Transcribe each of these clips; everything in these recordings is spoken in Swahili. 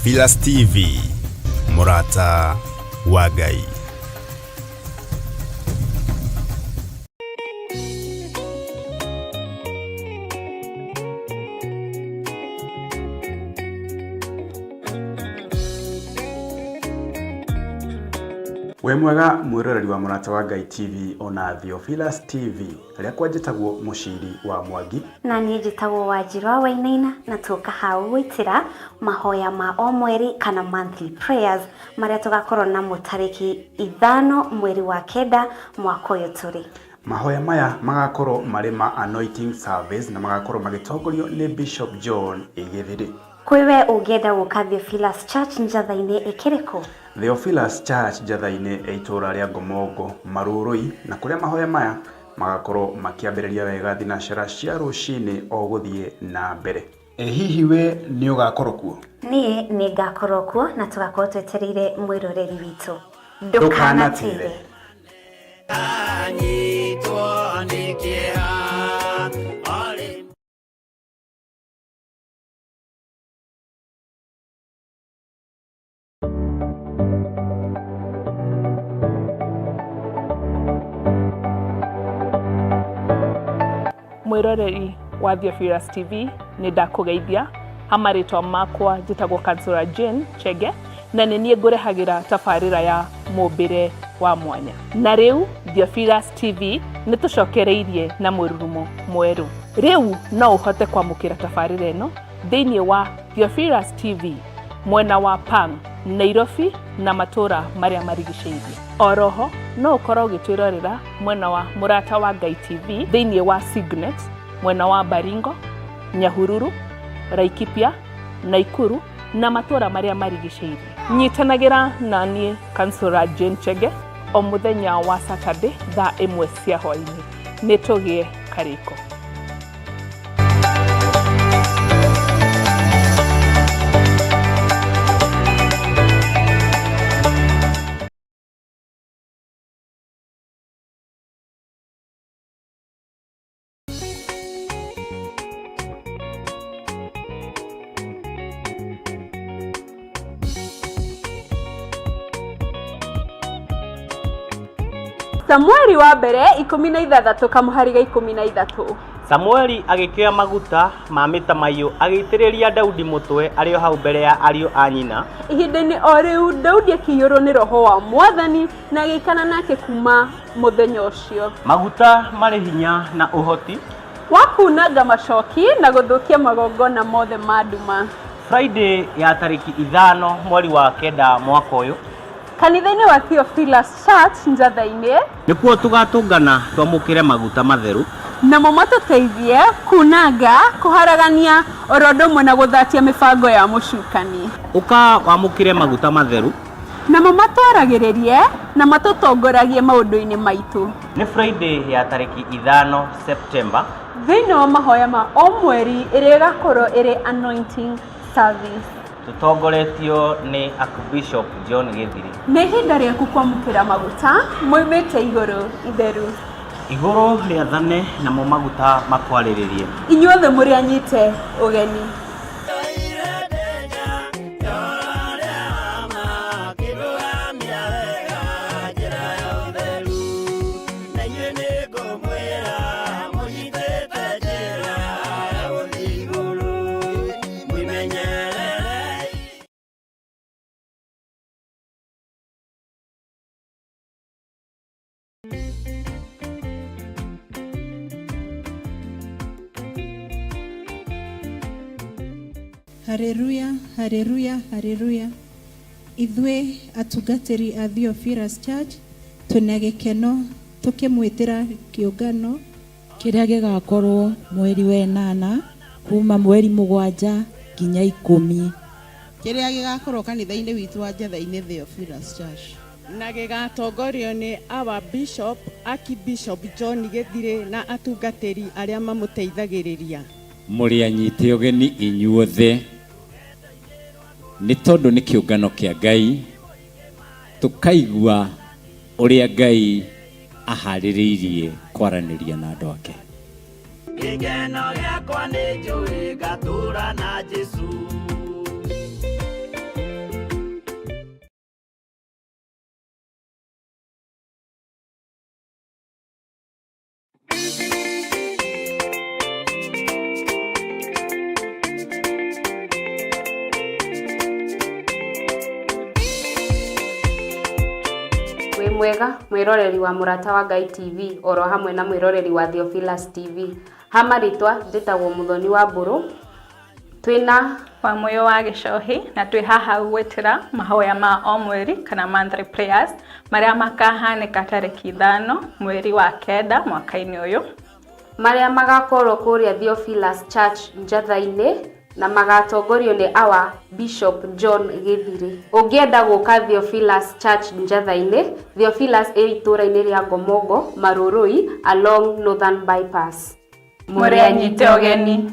Theophilus TV, Murata wa Ngai. We mwega mwiroreri wa Murata wa Ngai TV ona Theophilus TV ria kwanjitagwo muciri wa Mwangi na nie njitagwo Wanjirwa Wainaina na tuka hau gwitira mahoya ma o mweri kana monthly prayers maria tugakorwo na mutariki 5 mweri wa kenda mwaka uyu turi. Mahoya maya magakorwo mari ma anointing service na magakorwo magitongorio ni Bishop John Igithiri. Kwiwe ungienda guka Theophilus Church njathaine ikiriko? Theophilus Church njathaine eitura ria Ngomongo Marurui na kuria mahoya maya magakorwo makiambiriria wega thinashara cia rucini o guthie na mbere. Hihi we ni ugakorwo kuo? Nie ni ngakorwo kuo na tugakorwo twetereire mwiroreri witu. Ndukanatire. Mwiroreri wa Theophilus TV ni ndakugeithia hamaritwa makwa njitagwo Kansura Jane Chege na nie ngurehagira tabarira ya mumbire wa mwanya. Na riu Theophilus TV ni tucokereirie na mururumo mweru. Riu no uhote kwamukira tabarira eno thiini wa Theophilus TV mwena wa Pang, Nairobi na matura maria marigiceirie. Oroho no ukorwo ugitwirorera mwena wa Murata wa Ngai TV thiini wa Signet mwena wa Baringo, Nyahururu, Laikipia, Naikuru na matura maria marigiceirie. Nyitanagira na nie Kansura Jane Chege o muthenya wa Saturday thaa 1 cia hwaini. Nitugie kariko. Samueli wa mbere 16 kamuhariga 13. Samueli agikioya maguta ma mitamaiyũ agĩitĩrĩria Daudi mutwe arĩo hau mbere ya ariũ a nyina. Ihinda-inĩ o rĩu Daudi akĩiyũrwo nĩ roho wa Mwathani na agĩikana nake kuma mũthenya ũcio. Maguta marĩ hinya na ũhoti wa kunanga macoki na gũthũkia magongona mothe ma nduma. Friday ya tariki 5 mweri wa kenda mwaka ũyũ kanitha-inĩ wa Theophilus Church njathaine nĩkuo tugatũngana twamũkĩre maguta matheru namo matũteithie kunanga kuharagania orondo ũmwe na gũthatia mĩbango ya mũcukani. Ũka wamũkĩre maguta matheru namo matwaragĩrĩrie na matũtongoragie maũndũ-inĩ maitũ. Nĩ Friday ya tariki 5 September thĩinĩ wa mahoya ma o mweri ĩrĩa ĩgakorwo ĩrĩ anointing service. Tutongoretio ni Archbishop John Igithiri. Nĩ ihinda rĩaku kwamũkĩra maguta moimĩte igũrũ itheru. Igũrũ rĩathane namo maguta makwarĩrĩrie. Inyuothe mũrĩ anyite ũgeni. Haleluya, haleluya, haleluya. Ithwe atugatĩri a Theophilus Church tuna gĩkeno tukimwitira kĩũngano kĩrĩa gĩgakorwo mweri wa 8 kuma mweri 7 nginya 10 kĩrĩa gĩgakorwo kanitha-inĩ witũ wa njathainĩ Theophilus Church na gĩgatongorio nĩ our Bishop Archbishop John Igithiri na atungatĩri arĩa mamũteithagĩrĩria. Mũrĩ anyite ũgeni inyuothe nĩ tondũ nĩ kĩũngano kĩa Ngai tukaigua ũrĩa Ngai aharĩrĩirie kwaranĩria na andũ ake. Gĩkeno gĩakwa nĩ njũĩ ngatũra na Jesũ. mwega mwiroreri wa Murata wa Ngai TV oro hamwe na mwiroreri wa Theophilus TV. Hamaritwa nditagwo Muthoni wa Mburu. Twina wa moyo wa Gicohi na twi haha gwetira mahoya ma o mweri kana monthly prayers maria makahanĩka tarĩki 5 mweri wa kenda mwaka-inĩ ũyũ, maria magakorwo kuria Theophilus Church Njatha-inĩ na magatongorio ni our Bishop John Githiri. Ungienda guka Theophilus Church Njatha-inĩ, Theophilus itũra-inĩ ria Gomongo Marurui along Northern Bypass. Mũrĩa nyite ũgeni.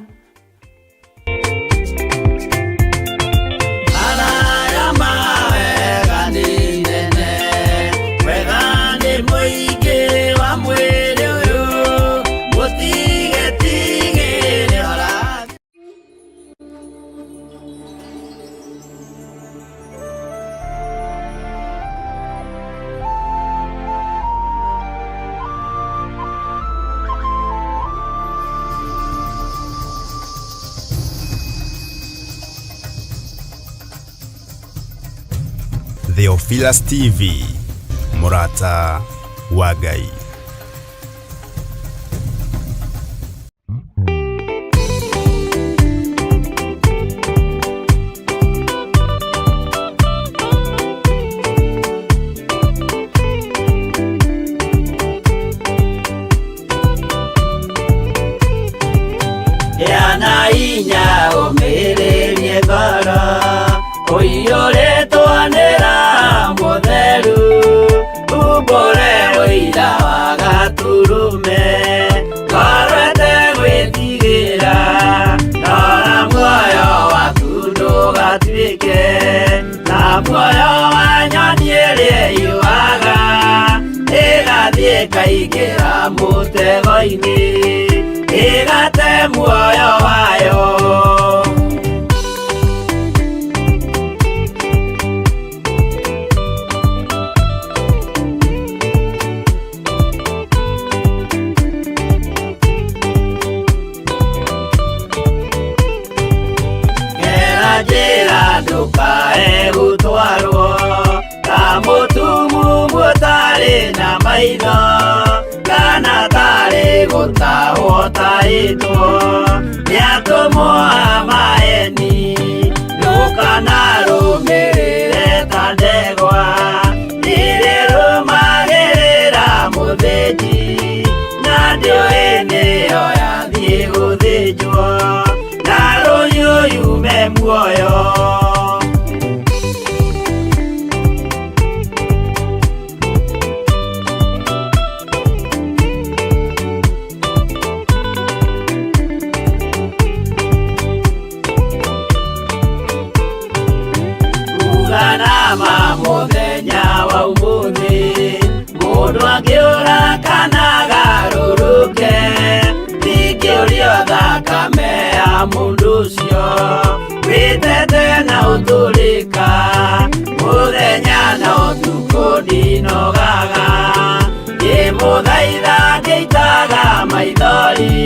Theophilus TV, Murata wa Ngai. Yana inya umirerie ngoro uiyũrĩtwo nĩ Roho Mũtheru, umbũre ũira wa Gatũrũme, ngorwete gwĩtigĩra, rora muoyo waku ndũgatuĩke na muoyo wa nyoni ĩrĩa ĩyũaga, ĩgathiĩ ĩkaingĩra mũtego-inĩ, ĩgate muoyo wayo. Ndũkae gũtwarwo ta mũtumumu ũtarĩ na maitho, kana tarĩ gũtahwo tahĩtwo nĩ atũmwo a maeni. Ndũkanarũmĩrĩre ta ndegwa ĩrĩrũmagĩrĩra mũthĩnji, na ndĩũĩ nĩyo yathiĩ gũthĩnjwo na rũhiũ yume muoyo. Mũthenya wa ũmũthĩ mũndũ angĩũra kana agarũrũke, ndingĩũrio thakame ya mũndũ ũcio, wĩtete na ũtũrĩka mũthenya na ũtukũ ndinogaga, ngĩmũthaitha ngĩitaga maithori,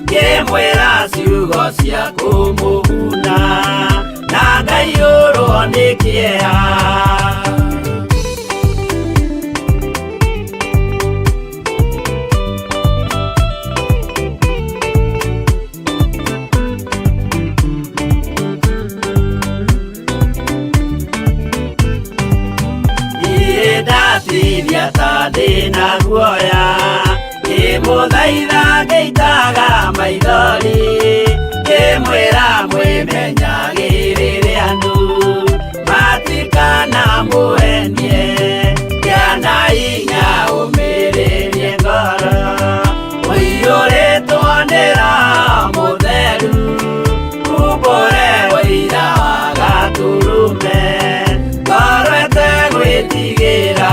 ngĩmwĩra ciugo cia kũmũguna, na ngaiyũrwo nĩ kĩeha. Ndatithia ta ndĩna guoya, ngĩmũthaitha ngĩitaga maithori, ngĩmwĩra mwĩmenyagĩrĩre andũ matikana mũhenie, gĩa hinya ũmĩrĩrie ngoro, ũiyũrĩtwo nĩ Roho Mũtheru, umbũre ũira wa Gatũrũme, ngorwete gwĩtigĩra.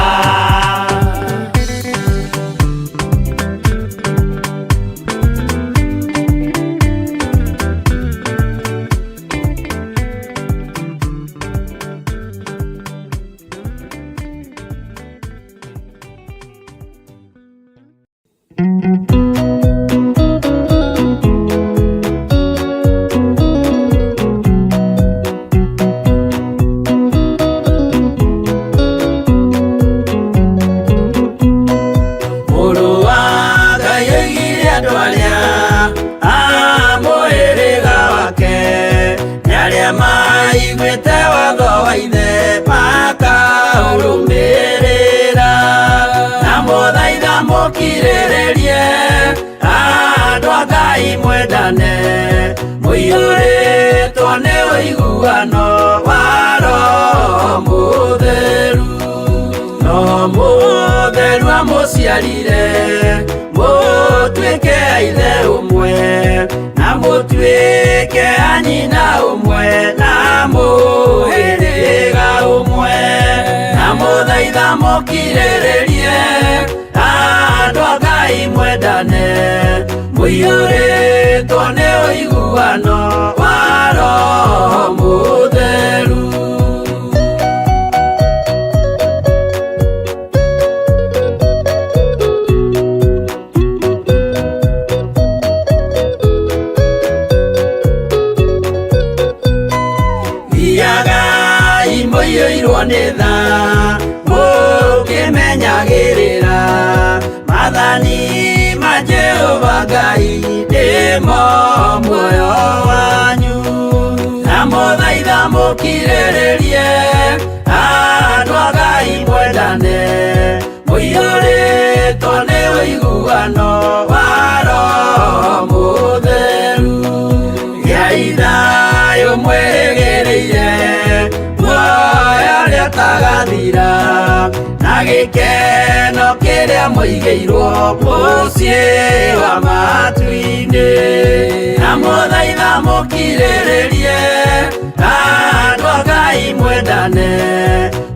mũkirĩrĩrie andũ a Ngai mwendane mũiyũrĩtwo nĩ ũiguano wa Roho Mũtheru. Roho Mũtheru amũciarire mũtuĩke a ithe ũmwe na mũtuĩke a nyina ũmwe na mũhĩrĩga ũmwe, na mũthaitha mũkirĩrĩrie andũ a Ngai mwendane mũiyũrĩtwo nĩ ũiguano wa Roho Mũtheru. Mũiyũirwo nĩ tha mũkĩmenyagĩrĩra mathani ma Jehova Ngai nĩmo muoyo wanyu, na mũthaitha mũkirĩrĩrie andũ a Ngai mwendane mũiyũrĩtwo nĩ ũiguano wa Roho Mũtheru. Gĩai thayũ mwĩrĩgĩrĩire muoyo tagathira na gĩkeno kĩrĩa mũigĩirwo mũciĩ wa matu-inĩ, na mũthaitha mũkirĩrĩrie andũ a Ngai mwendane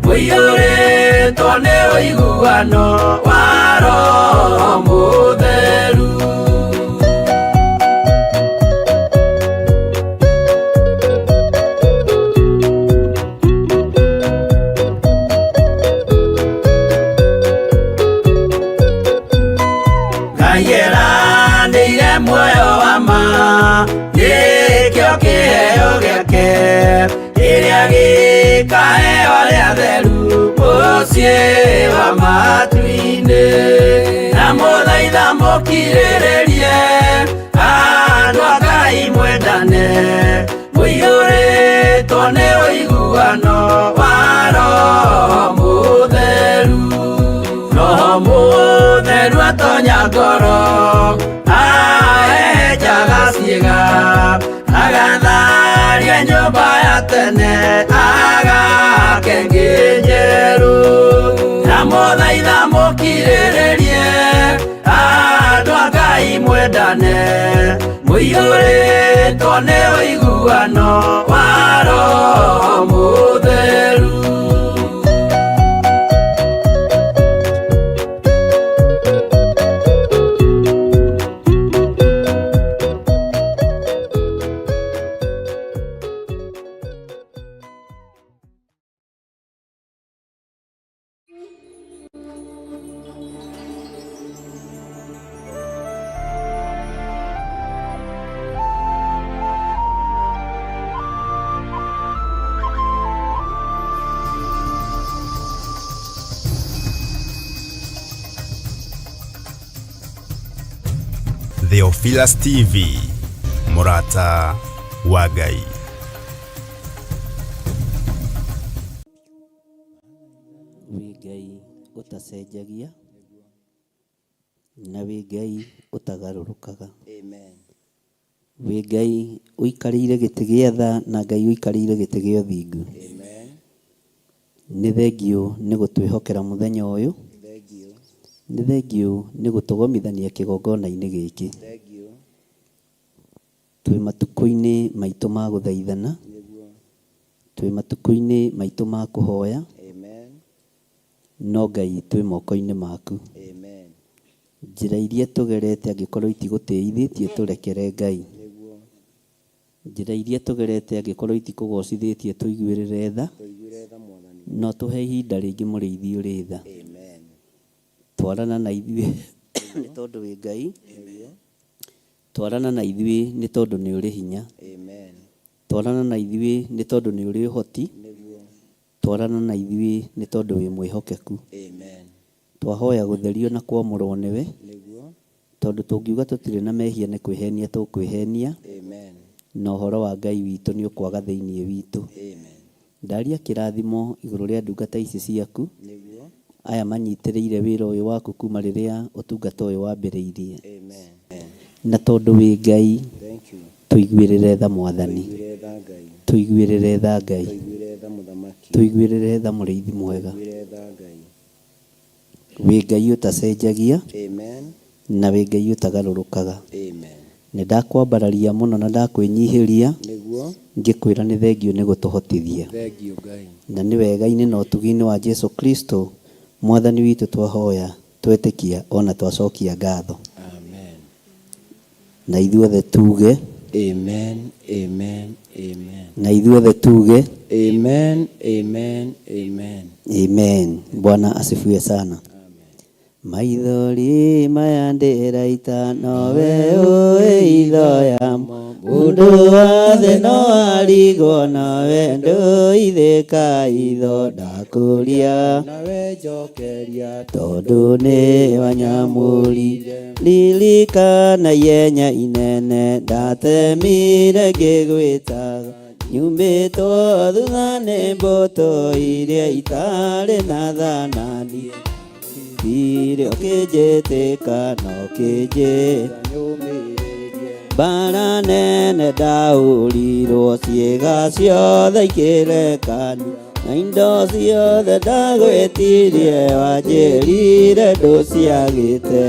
mũiyũrĩtwo nĩ ũiguano wa Roho Mũtheru. Ngeranĩire muoyo wa ma nĩkĩo kĩheo gĩake kĩrĩa gĩkaheo arĩa atheru mũciĩ wa matu-inĩ, na mũthaitha mũkirĩrĩrie andũ a Ngai mwendane mũiyũrĩtwo nĩ ũiguano wa Roho Mũtheru. Roho Mũtheru atonya ngoro ahenjaga ciĩga agatharia nyũmba ya tene agake ngĩ njerũ, na mũthaitha mũkirĩrĩrie andũ a Ngai mwendane mũiyũrĩtwo nĩ ũiguano wa Roho Mũtheru. Theophilus TV, mũrata wa Ngai. Wĩ Ngai ũtacenjagia na wĩ Ngai ũtagarũrũkaga. Amen. Wĩ Ngai ũikarĩire gĩtĩ gĩa tha na Ngai ũikarĩire gĩtĩ gĩa ũthingu. Amen. Nĩ thengio nĩ gũtwĩhokera mũthenya ũyũ. Nĩ thengio nĩ gũtũgomithania kĩgongona-inĩ gĩkĩ. Twĩ matukũ-inĩ maitũ ma gũthaithana, twĩ matukũ-inĩ maitũ ma kũhoya, no Ngai twĩ moko-inĩ maku. Njĩra iria tũgerete angĩkorwo itigũtĩithĩtie tũrekere Ngai. Njĩra iria tũgerete angĩkorwo itikũgocithĩtie tũiguĩrĩre tha, no tũhe ihinda rĩngĩ mũrĩithi ũrĩ tha. Twarana na ithuĩ nĩ tondũ wĩ Ngai. Twarana na ithuĩ nĩ tondũ nĩ ũrĩ hinya. Twarana na ithuĩ nĩ tondũ nĩ ũrĩ ũhoti. Twarana na ithuĩ nĩ tondũ wĩ mwĩhokeku. Twahoya gũtherio na kwamũrwo nĩwe, tondũ tũngiuga tũtirĩ na mehia nĩ kwĩhenia tũkwĩhenia, na ũhoro wa Ngai witũ nĩ ũkwaga thĩinĩ witũ. Ndaria kĩrathimo igũrũ rĩa ndungata ici ciaku, aya manyitĩrĩire wĩra ũyũ waku kuma rĩrĩa ũtungata ũyũ wambĩrĩirie. Na tondũ wĩ Ngai, tũiguĩrĩre tha Mwathani, tũiguĩrĩre tha Ngai, tũiguĩrĩre tha Mũrĩithi mwega. Wĩ Ngai ũtacenjagia na wĩ Ngai ũtagarũrũkaga. Nĩ ndakwambararia mũno na ndakwĩnyihĩria ngĩkwĩra nĩ thengio nĩ gũtũhotithia, na nĩ wega-inĩ na ũtugi-inĩ wa Jesu Kristo Mwathani witũ twahoya, twetĩkia ona twacokia ngatho. Na ithuothe tuge amen, amen, amen. Na ithuothe tuge amen, amen, amen, amen. Bwana asifiwe sana. Maithori maya ndĩraita nowe ũĩ itho yamo, mũndũ wothe no arigwo nawe ndũithĩka itho, ndakũria nawe njokeria tondũ nĩ wanyamũrire. Ririkana ihenya inene ndatemire ngĩgwĩtaga, nyumĩtwo thutha nĩ mbũtũ iria itarĩ na thanani. Kire ũkĩnjĩtĩka no kĩnjĩ mbara nene ndahũrirwo, ciĩga ciothe ikĩrekani na indo ciothe ndagwĩtirie, wanjĩrire ndũciagĩte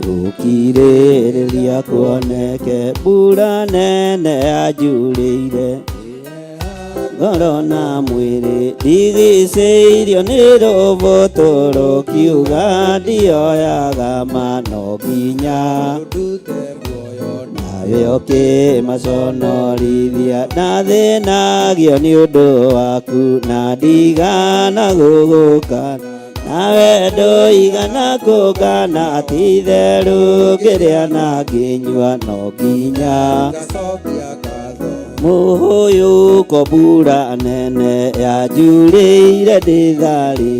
gũkirĩrĩria kuoneke. Mbura nene yanjurĩire ngoro na mwĩrĩ, ndigicĩirio nĩ rũbũtũ rũkiuga ndioyaga ma, no nginya nawe ũkĩmaconorithia. Nathĩnagio nĩ ũndũ waku na ndigana gũgũkana, nawe ndũigana kũngana, ti itherũ ngĩrĩa na ngĩnyua, no nginya mũhũyũko. Mbura nene yanjurĩire ndĩtharĩ,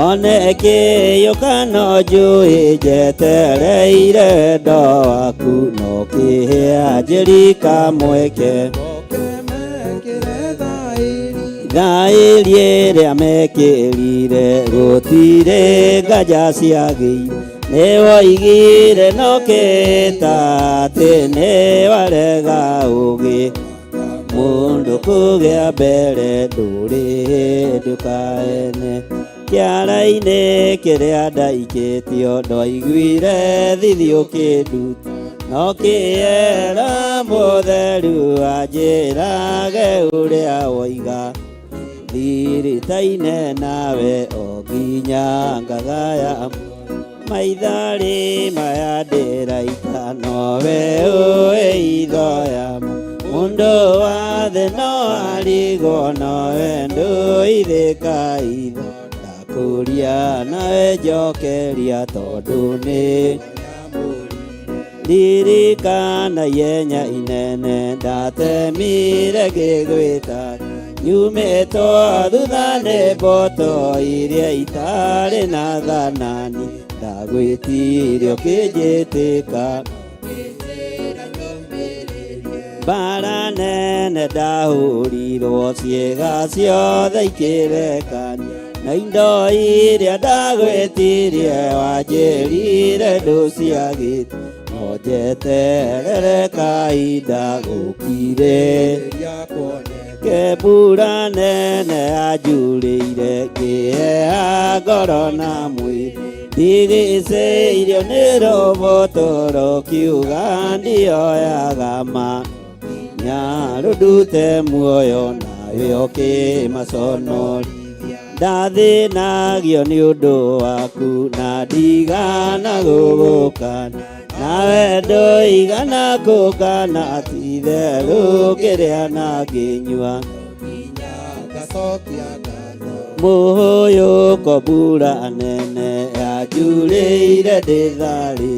onekĩyũka no njũĩ njetereire ndo waku, no kĩhĩa njĩrika mweke thaĩri ĩrĩa mekĩrire, gũtirĩ nganja ciagĩire. Nĩ woigire no kĩta atĩ nĩ warega ũgĩ, mũndũ kũgĩa mbere ndũrĩ ndũkaene. Kĩara-inĩ kĩrĩa ndaikĩtio ndwaiguire thithi ũkĩnduta, no kĩera mũtheru wanjĩrage ũrĩa woiga. Thiritaine nawe o nginya ngagaya, maithari maya ndĩraita nowe ũĩ itho yamo, mũndũ wa thĩ no arigwo nowe ndũithĩka itho, ndakũria nawe njokeria tondũ nĩ ririkana ihenya inene ndatemire ngĩgwĩta, nyumĩtwo thutha nĩ mbũtũ iria itarĩ na thanani, ndagwĩtire ũkĩnjĩtĩka. Mbara nene ndahũrirwo, ciĩga ciothe ikĩrekani na indo iria ndagwĩtirie, wanjĩrire ndũciagĩte, no njeterere kahinda gũkire. Mbura nene yanjurĩire, ngĩheha ngoro na mwĩrĩ, ndigicĩirio nĩ rũbũtũ rũkiuga ndioyaga ma, nyarũndute muoyo nawe ũkĩmaconorithia. Ndathĩnagio nĩ ũndũ waku na ndigana gũgũkana, nawe ndũigana kũngana, ti itherũ ngĩrĩa na ngĩnyua, mũhũyũko. Mbura nene yanjurĩire ndĩtharĩ,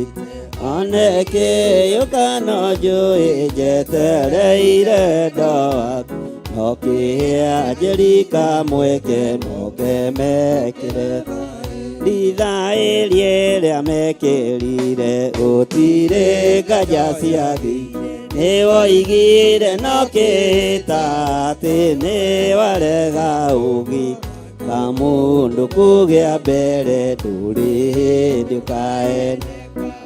onekĩyũka no njũĩ njetereire ndo waku, no kĩhĩa njĩrika mweke moke mekĩre. Ithaĩri ĩrĩa mekĩrire, gũtirĩ nganja ciagĩire. Nĩ woigire no kĩta atĩ nĩ warega ũgĩ, kamundu kugea mbere nduri hindi ukae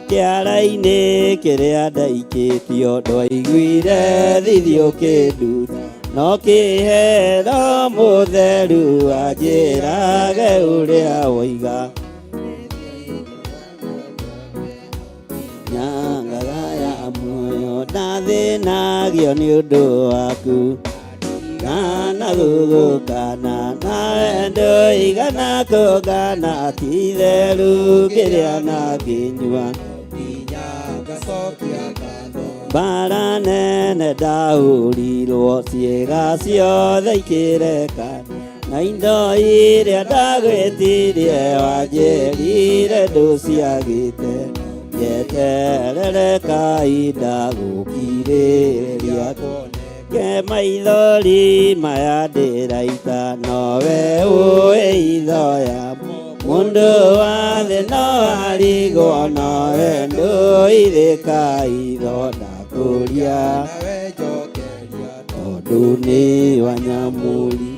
kiara-ini kiria ndaikitio ndwaiguire thithio kindu no kihero mutheru anjirage uria woiga nyangaga ya muoyo ndathinagio ni undu waku kana gugukana na wendo igana kũngana ti theru kĩrĩa na ngĩnyua mbara nene ndahũrirwo ciĩga ciothe ikĩreka na indo iria ndagwĩtirie wanjĩrire ndũciagĩte njeterere kahinda gũkirĩrĩria ke maithori maya ndĩraita nowe ũĩ ithoya mundu wa thĩ no arigwo nowe ndũithĩka itho ndakũria tondũ nĩ wanyamũri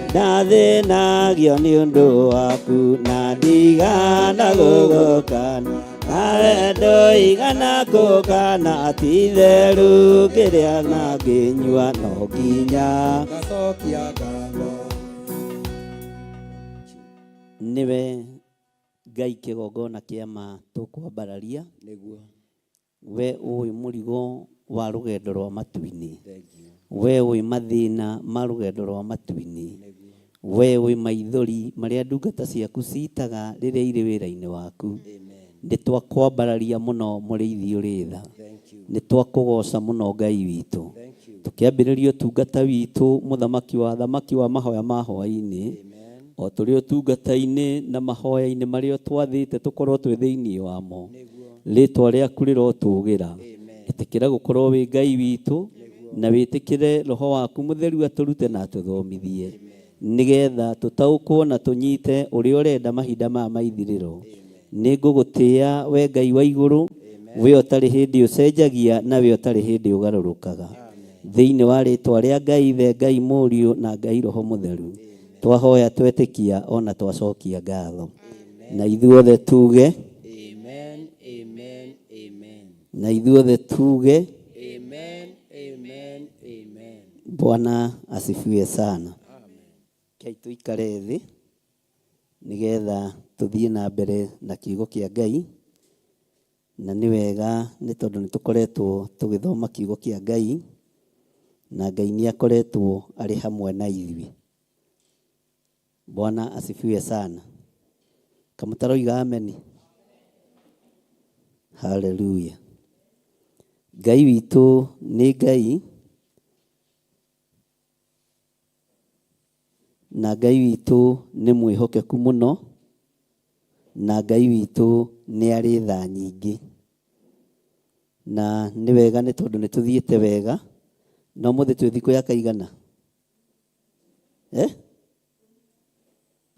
ndathĩnagio nĩ ũndũ waku na ndigana gũgũkana nawe ndũigana kũngana ti theru kĩrĩa na ngĩnyua no nginya niwe Ngai kĩgongona kĩa ma tũkwambararia we ũĩ mũrigo wa rũgendo rwa matu-inĩ we ũĩ mathĩna ma rũgendo rwa matu-inĩ we ũĩ maithori marĩa ndungata ciaku citaga rĩrĩa irĩ wĩra-inĩ waku nĩ twakwambararia mũno mũrĩithi ũrĩ tha nĩ twakũgoca mũno Ngai witũ tũkĩambĩrĩria ũtungata witũ mũthamaki wa thamaki wa mahoya ma hwaĩ-inĩ o tũrĩ ũtungata-inĩ na mahoya-inĩ marĩa twathĩte tũkorwo twĩ thĩinĩ wamo rĩtwa rĩaku rĩrotũgĩra ĩtĩkĩra gũkorwo wĩ Ngai witũ na wĩtĩkĩre roho waku mũtheru atũrute na atũthomithie nĩgetha tũtaũkwo na tũnyite ũrĩa ũrenda mahinda maya maithirĩro nĩ ngũgũtĩĩa we Ngai wa igũrũ we ũtarĩ hĩndĩ ũcenjagia na we ũtarĩ hĩndĩ ũgarũrũkaga thĩinĩ wa rĩtwa rĩa Ngai Ithe Ngai Mũriũ na Ngai Roho Mũtheru twahoya twetĩkia ona twacokia ngatho na ithuothe tuge amen amen amen na ithuothe tuge amen amen amen Bwana asifiwe sana kei tuikare thĩ nĩgetha tũthiĩ na mbere na kiugo kĩa Ngai na nĩ wega nĩ tondũ nĩ tũkoretwo tũgĩthoma kiugo kĩa Ngai na Ngai nĩ akoretwo arĩ hamwe na ithuĩ Bwana asifiwe sana kama taroiga amen haleluya Ngai witũ nĩ Ngai na Ngai witũ nĩ mwĩhokeku mũno na Ngai witũ nĩ arĩ tha nyingĩ na nĩ wega nĩ tondũ nĩ tũthiĩte wega no mũthĩ twĩ thikũ ya kaigana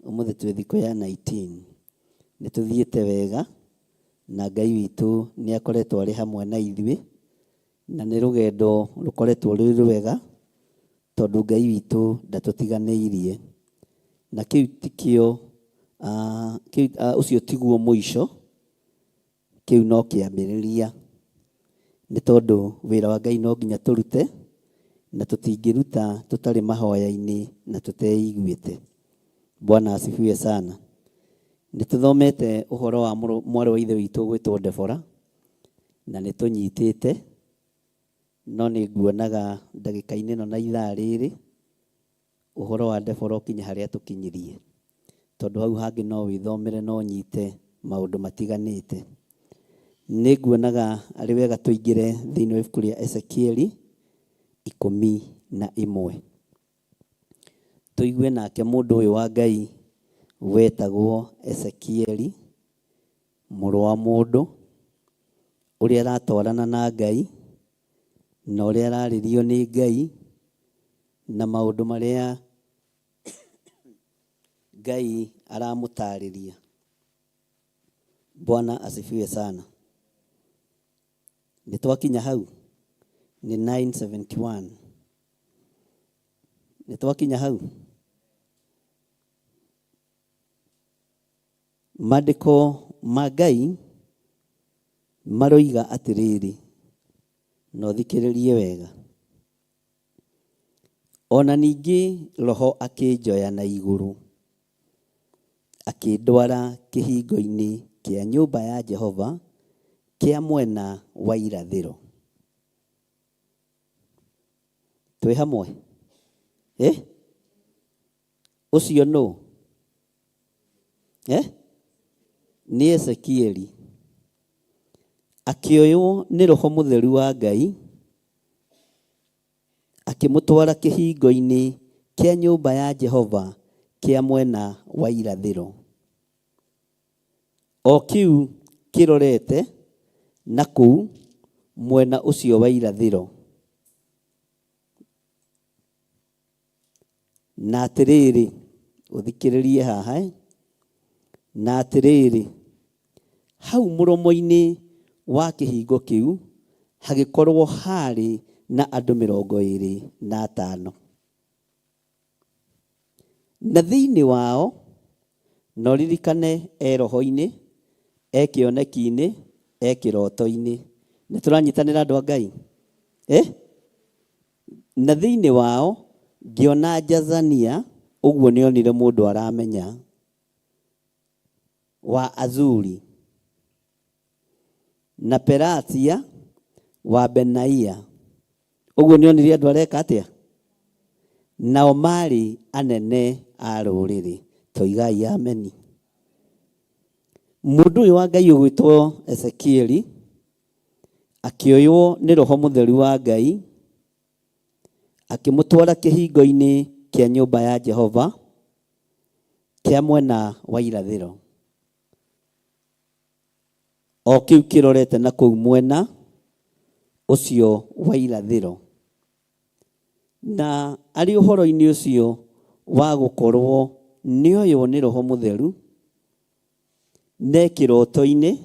ũmũthĩ twĩ thikũ ya 19 nĩ tũthiĩte wega na Ngai witũ nĩ akoretwo arĩ hamwe na ithuĩ na nĩ rũgendo rũkoretwo rwĩ rwega tondũ Ngai witũ ndatũtiganĩirie na kĩu tikĩo ũcio tiguo mũico kĩu no kĩambĩrĩria nĩ tondũ wĩra wa Ngai no nginya tũrute na tũtingĩruta tũtarĩ mahoya-inĩ na tũteiguĩte Bwana asifiwe sana nĩ tũthomete ũhoro wa mwarĩ wa ithe witũ gwĩtwo Debora na nĩ tũnyitĩte no nĩ nguonaga ndagĩka-inĩ ĩno na ithaa rĩrĩ ũhoro wa Debora ũkinye harĩa tũkinyirie tondũ hau hangĩ no wĩthomere no nyite maũndũ matiganĩte nĩ nguonaga arĩ wega tũingĩre thĩinĩ wa ibuku rĩa Ezekieli 11 tũigue nake mũndũ ũyũ wa Ngai wetagwo Ezekieli mũrũ wa mũndũ ũrĩa aratwarana na Ngai na ũrĩa ararĩrio nĩ Ngai na maũndũ marĩa Ngai aramũtarĩria Bwana asifiwe sana nĩ twakinya hau nĩ 971 nĩ twakinya hau Maandĩko ma Ngai maroiga atĩrĩrĩ, no thikĩrĩrie wega. Ona ningĩ Roho akĩnjoya na igũrũ, akĩndwara kĩhingo-inĩ kĩa nyũmba ya Jehova kĩa mwena wa irathĩro. Twĩ hamwe? Ũcio nũ? Nĩ Ezekieli. Akĩoywo nĩ Roho Mũtheru wa Ngai, akĩmũtwara kĩhingo-inĩ kĩa nyũmba ya Jehova kĩa mwena wa irathĩro. O kĩu kĩrorete na kũu mwena ũcio wa irathĩro. Na atĩrĩrĩ, ũthikĩrĩrie haha, na atĩrĩrĩ, hau mũromo-inĩ wa kĩhingo kĩu hagĩkorwo harĩ na andũ 25. Na thĩinĩ wao, no ririkane roho-inĩ, kĩoneki-inĩ, kĩroto-inĩ. Nĩ tũranyitanĩra andũ a Ngai? Na thĩinĩ wao ngĩona Jazania, ũguo nĩ onire mũndũ aramenya, wa Azuri, na Pelatia wa Benaia, ũguo nĩ onire andũ areka atĩa? Nao marĩ anene a rũrĩrĩ. Toigai ameni. Mũndũ ũyũ wa Ngai ũgwĩtwo Ezekieli akĩoywo nĩ Roho Mũtheru wa Ngai, akĩmũtwara kĩhingo-inĩ kĩa nyũmba ya Jehova kĩa mwena wa irathĩro. O kĩu kĩrorete na kũu mwena ũcio wa irathĩro. Na arĩ ũhoro-inĩ ũcio wa gũkorwo nĩoywo nĩ Roho Mũtheru, kĩroto-inĩ,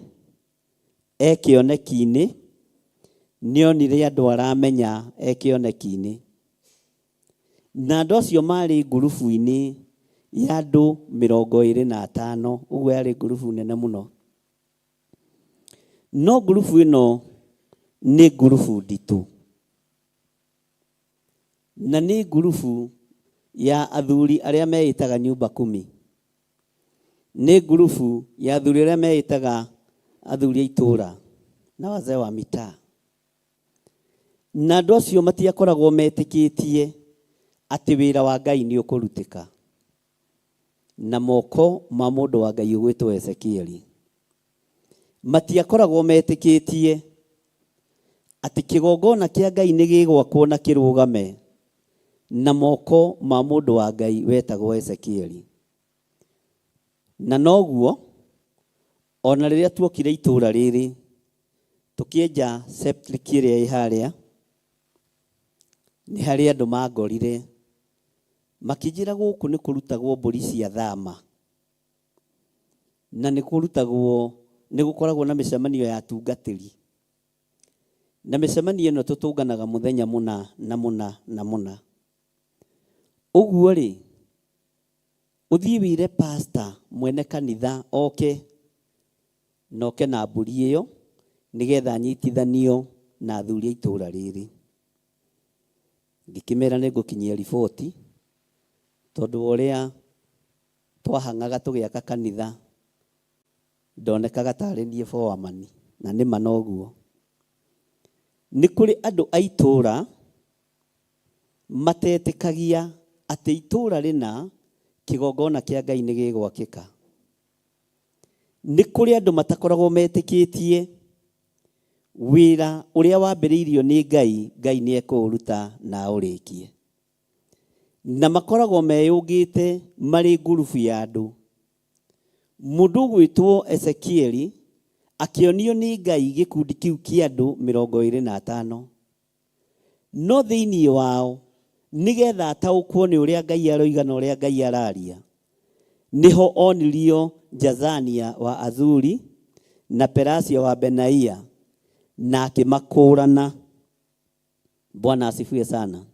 kĩoneki-inĩ, nĩonire andũ aramenya kĩoneki-inĩ. Na andũ acio marĩ ngurubu-inĩ ya andũ 25, ũguo yarĩ ngurubu nene mũno. No ngurubu ĩno nĩ ngurubu nditũ, na nĩ ngurubu ya athuri arĩa meĩtaga nyumba 10. Nĩ ngurubu ya athuri arĩa meĩtaga athuri a itũra na wazee wa mitaa. Na andũ acio matiakoragwo metĩkĩtie atĩ wĩra wa Ngai nĩ ũkũrutĩka na moko ma mũndũ wa Ngai ũgwĩtwo Ezekieli. Matiakoragwo metĩkĩtie atĩ kĩgongona kĩa Ngai nĩ gĩgwakwo na kĩrũgame na moko ma mũndũ wa Ngai wetagwo Ezekieli. Na noguo, ona rĩrĩa tuokire itũra rĩrĩ, tũkĩenja septic ĩrĩa ĩ harĩa, nĩ harĩ andũ mangorire, makĩnjĩra gũkũ nĩ kũrutagwo mbũri cia thama, na nĩ gũkoragwo na mĩcemanio ya atungatĩri. Na mĩcemanio ĩno tũtũnganaga mũthenya mũna na mũna na mũna. Ũguo rĩ, ũthiĩ wĩre pastor mwene kanitha oke na mbũri ĩyo nĩgetha anyitithanio na athuri a itũra rĩrĩ. Ngĩkĩmera nĩ ngũkinyia riboti, tondũ ũrĩa twahang'aga tũgĩaka kanitha ndonekaga tarĩ niĩ foreman, na nĩ ma noguo. Nĩ kũrĩ andũ a itũra matetĩkagia atĩ itũra rĩna kĩgongona kĩa Ngai nĩ gĩgwakĩka. Nĩ kũrĩ andũ matakoragwo metĩkĩtie wĩra ũrĩa wambĩrĩirio nĩ Ngai, Ngai nĩ ekũũruta na ũrĩkie. Na makoragwo meyũngĩte marĩ ngurubu ya andũ. Mũndũ ũgwĩtwo Ezekieli akĩonio nĩ Ngai gĩkundi kĩu kĩa andũ 25. No thĩinĩ wao, nĩgetha ataũkwo nĩ ũrĩa Ngai aroiga na ũrĩa Ngai araria, nĩho onirio Jazania wa Azuri na Pelatia wa Benaia, na akĩmakũrana. Bwana asifiwe sana.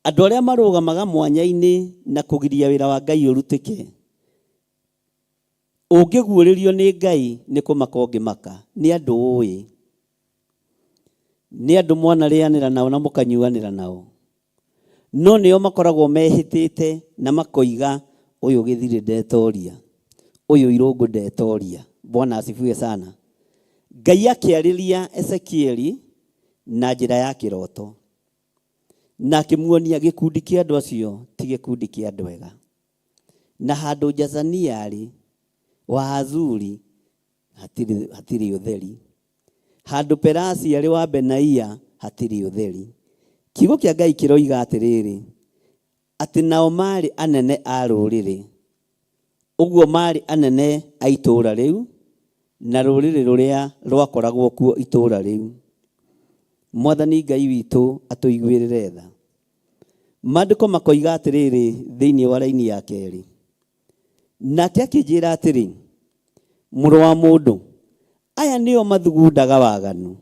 Andũ arĩa marũgamaga mwanya-inĩ na kũgiria wĩra wa Ngai ũrutĩke, ũngĩguũrĩrio nĩ Ngai nĩ kũmaka ũngĩmaka. Nĩ andũ ũĩ, nĩ andũ mwanarĩanĩra nao na mũkanyuanĩra nao, no nĩo makoragwo mehĩtĩte na makoiga ũyũ gĩthirĩ ndetoria, ũyũ irũngũ ndetoria. Bwana asifiwe sana. Ngai akĩarĩria Ezekieli na njĩra ya kĩroto, na akĩmuonia gĩkundi kĩa andũ acio ti gĩkundi kĩa andũ ega, na handũ Jazania arĩ wa Azuri hatirĩ ũtheri, handũ Perasi arĩ wa Benaia hatirĩ ũtheri. Kiugo kĩa Ngai kĩroiga atĩrĩrĩ, atĩ nao marĩ anene a rũrĩrĩ, ũguo marĩ anene a itũũra rĩu na rũrĩrĩ rũrĩa rwakoragwo kuo itũũra rĩu. Mwathani Ngai witũ atũiguĩrĩre tha. Maandĩko makoiga atĩrĩrĩ thĩinĩ wa raini ya kerĩ, nake akĩnjĩra atĩrĩ, mũrũ wa mũndũ, aya nĩo mathugundaga waganu.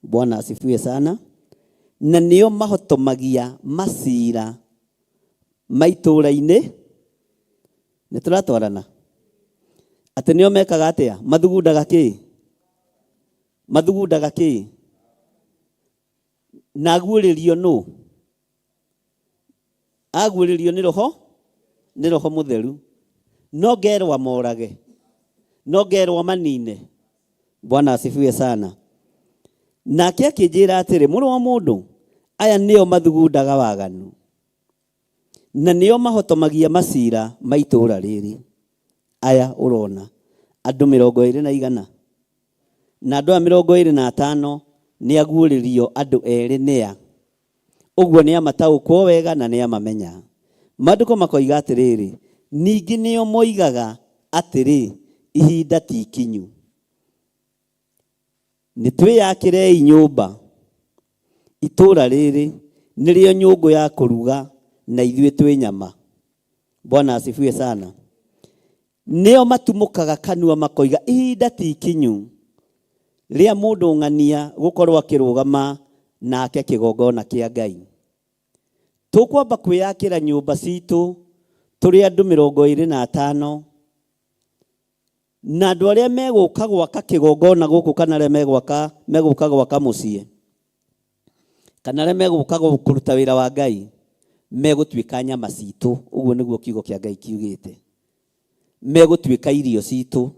Bwana asifiwe sana. Na nĩo mahotomagia macira maitũũra-inĩ. Nĩ tũratwarana? Atĩ nĩo mekaga atĩa? Mathugundaga kĩ? Mathugundaga kĩ? Na aguũrĩrio nũ? Aguũrĩrio nĩ Roho? Nĩ Roho Mũtheru. No ngerwa morage, no ngerwa manine. Bwana asifiwe sana. Nake akĩnjĩra atĩrĩ, mũrũ wa mũndũ, aya nĩo mathugundaga waganu, na nĩo mahotomagia macira maitũũra rĩrĩ. Aya ũrona andũ 200 na andũ 25 nĩ aguũrĩrio andũ erĩ nĩa. Ũguo nĩ amataũkwo wega na nĩ amamenya. Maandĩko makoiga atĩrĩrĩ, ningĩ nĩo moigaga atĩrĩ, ihinda ti ikinyu, nĩ twĩyakĩrei nyũmba. Itũũra rĩrĩ nĩrĩo nyũngũ ya kũruga na ithuĩ twĩ nyama. Bwana asifiwe sana. Nĩo matumũkaga kanua makoiga, ihinda ti ikinyu rĩa mũndũ ng'ania gũkorwo akĩrũgama nake kĩgongona kĩa Ngai. Tũkwamba kwĩyakĩra nyũmba citũ tũrĩ andũ 25, na andũ arĩa megũka gwaka kĩgongona gũkũ kana arĩa megũka gwaka mũciĩ kana arĩa megũka kũruta wĩra wa Ngai megũtuĩka nyama citũ. Ũguo nĩguo kiugo kĩa Ngai kiugĩte, megũtuĩka irio citũ.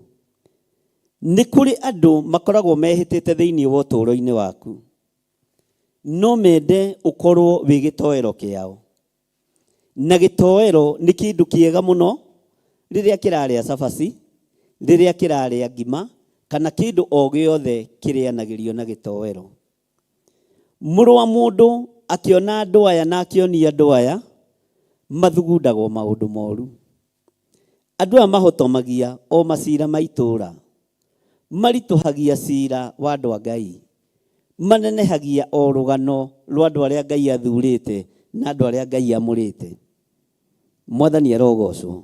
Nĩ kũrĩ andũ makoragwo mehĩtĩte thĩinĩ wa ũtũũro-inĩ waku, no mende ũkorwo wĩ gĩtoero kĩao. Na gĩtoero nĩ kĩndũ kĩega mũno rĩrĩa kĩrarĩa cabaci, rĩrĩa kĩrarĩa ngima, kana kĩndũ o gĩothe kĩrĩanagĩrio na gĩtoero. Mũrũ wa mũndũ akĩona andũ aya na akĩonia andũ aya mathugundagwo maũndũ moru. Andũ aya mahotomagia o macira maitũũra, maritũhagia cira wa andũ a Ngai, manenehagia o rũgano rwa andũ arĩa Ngai athurĩte na andũ arĩa Ngai amũrĩte. Mwathani arogocwo.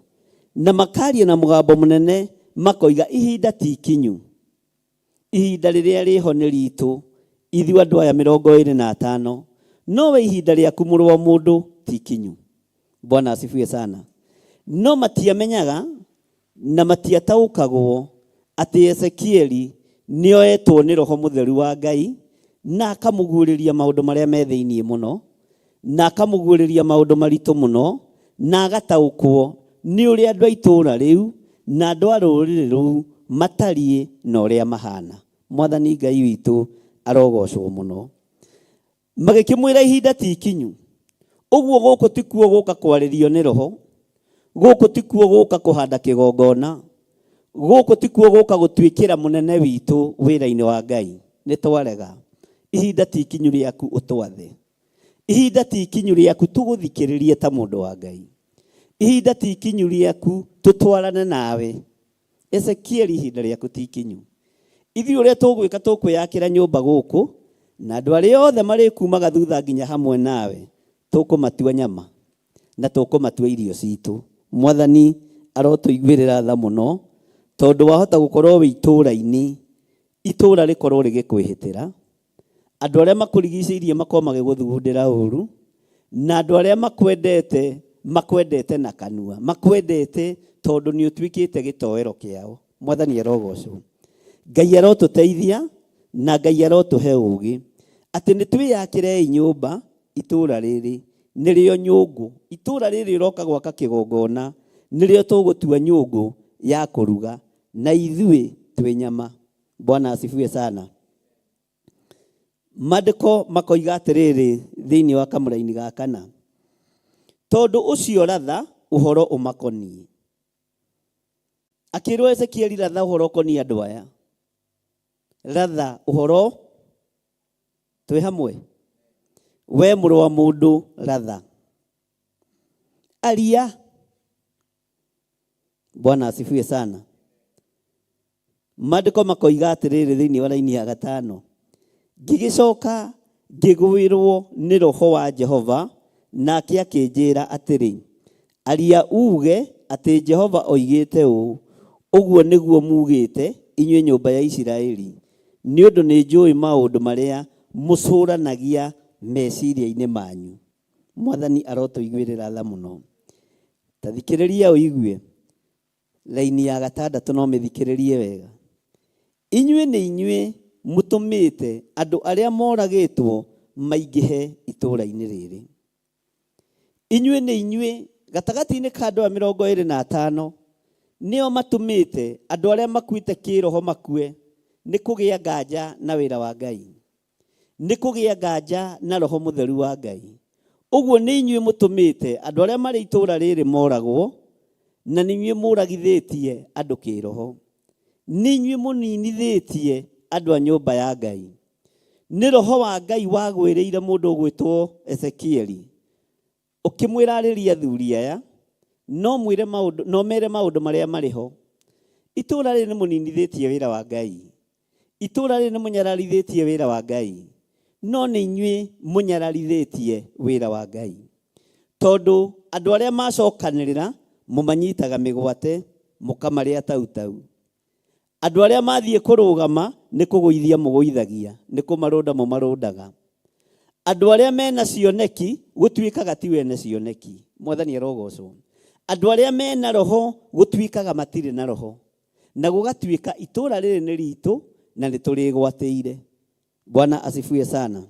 Na makaria na mũgambo mũnene makoiga, ihinda ti ikinyu, ihinda rĩrĩa rĩho nĩ ritũ ithuĩ andũ aya 25, nowe ihinda rĩaku mũrũ wa mũndũ ti ikinyu. Bwana asifiwe sana. No matiamenyaga na matiataũkagwo atĩ Ezekieli nĩoetwo nĩ Roho Mũtheru wa Ngai na akamũguũrĩria maũndũ marĩa me thĩinĩ mũno, na akamũguũrĩria maũndũ maritũ mũno, na agataũkwo nĩ ũrĩa andũ a itũũra rĩu na andũ a rũrĩrĩ rũu matariĩ na ũrĩa mahana. Mwathani Ngai witũ arogocwo mũno. Magĩkĩmwĩra ihinda ti ikinyu. Ũguo gũkũ ti kuo gũka kwarĩrio nĩ Roho, gũkũ ti kuo gũka kũhanda kĩgongona, gũkũ ti kuo gũka gũtuĩkĩra mũnene witũ wĩra-inĩ wa Ngai. Nĩ twarega. Ihinda ti ikinyu rĩaku ũtwathe. Ihinda ti ikinyu rĩaku tũgũthikĩrĩrie ta mũndũ wa Ngai. Ihinda ti ikinyu rĩaku tũtwarane nawe. Ezekieli, ihinda rĩaku ti ikinyu. Ithuĩ ũrĩa tũgwĩka tũkwĩyakĩra nyũmba gũkũ, na andũ arĩa othe marĩkumaga thutha nginya hamwe nawe tũkũmatua nyama na tũkũmatua irio citũ. Mwathani arotũiguĩrĩra tha mũno, tondũ wahota gũkorwo wĩ itũũra-inĩ, itũũra rĩkorwo rĩgĩkwĩhĩtĩra, andũ arĩa makũrigicĩirie makorwo magĩgũthugundĩra ũru, na andũ arĩa makwendete makwendete na kanua, makwendete tondu ni utwikite gitoero kiao. Mwathani arogocwo. Ngai arotuteithia na Ngai arotuhe ugi ati ni twiyakire nyumba itura riri nirio nyungu. Itura riri roka gwaka kigongona nirio tugutua nyungu ya kuruga na ithui twi nyama. Bwana asifiwe sana. Maandiko makoiga atiriri thiini wa kamuraini ga kana, tondu ucio ratha uhoro umakoni. Akirwo Ezekieli ratha uhoro koni andu aya, ratha uhoro twi hamwe, we muru wa mundu ratha aria. Bwana asifiwe sana. Maandiko makoiga atiriri thiini wa laini ya gatano, ngigicoka ngigwirwo ni roho wa Jehova nake akinjira atiri, aria uge ati Jehova oigite uu, uguo niguo mugite inywe nyumba ya Isiraeli, ni undu ni njui maundu maria mucuranagia meciria-ini manyu. Mwathani arotuiguirira tha muno. Tathikiriria uigue laini ya gatandatu, no mithikiririe wega. Inywe ni inywe mutumite andu aria moragitwo maingihe itura-ini riri. Inywe ni inywe gatagati-ini ka andu 25 nio matumite andu aria makuite kiroho makue ni kugia nganja na wira wa Ngai, ni kugia nganja na roho mutheru wa Ngai. Uguo ni inywe mutumite andu aria mari itura riri moragwo, na ni inywe muragithitie andu kiroho, ni inywe muninithitie andu a nyumba ya Ngai. Ni roho wa Ngai wagwiriire mundu ugwitwo Ezekieli, ukimwira ariria thuri aya, no mwire maundu, no mere maundu maria mariho. Itura riri ni muninithitie wira wa Ngai, itura riri ni munyararithitie wira wa Ngai, no ni inywe munyararithitie wira wa Ngai. Tondu andu aria macokanirira mumanyitaga migwate mukamaria tautau. Andu aria mathie kurugama ni kuguithia muguithagia, ni kumarunda mumarundaga. Andu aria mena cioneki gutwikaga ti wene cioneki. Mwathani arogocwo. Andu aria mena roho gutwikaga matire na roho, na gugatwika itura riri ni ritu na ni turigwateire. Bwana asifiwe sana.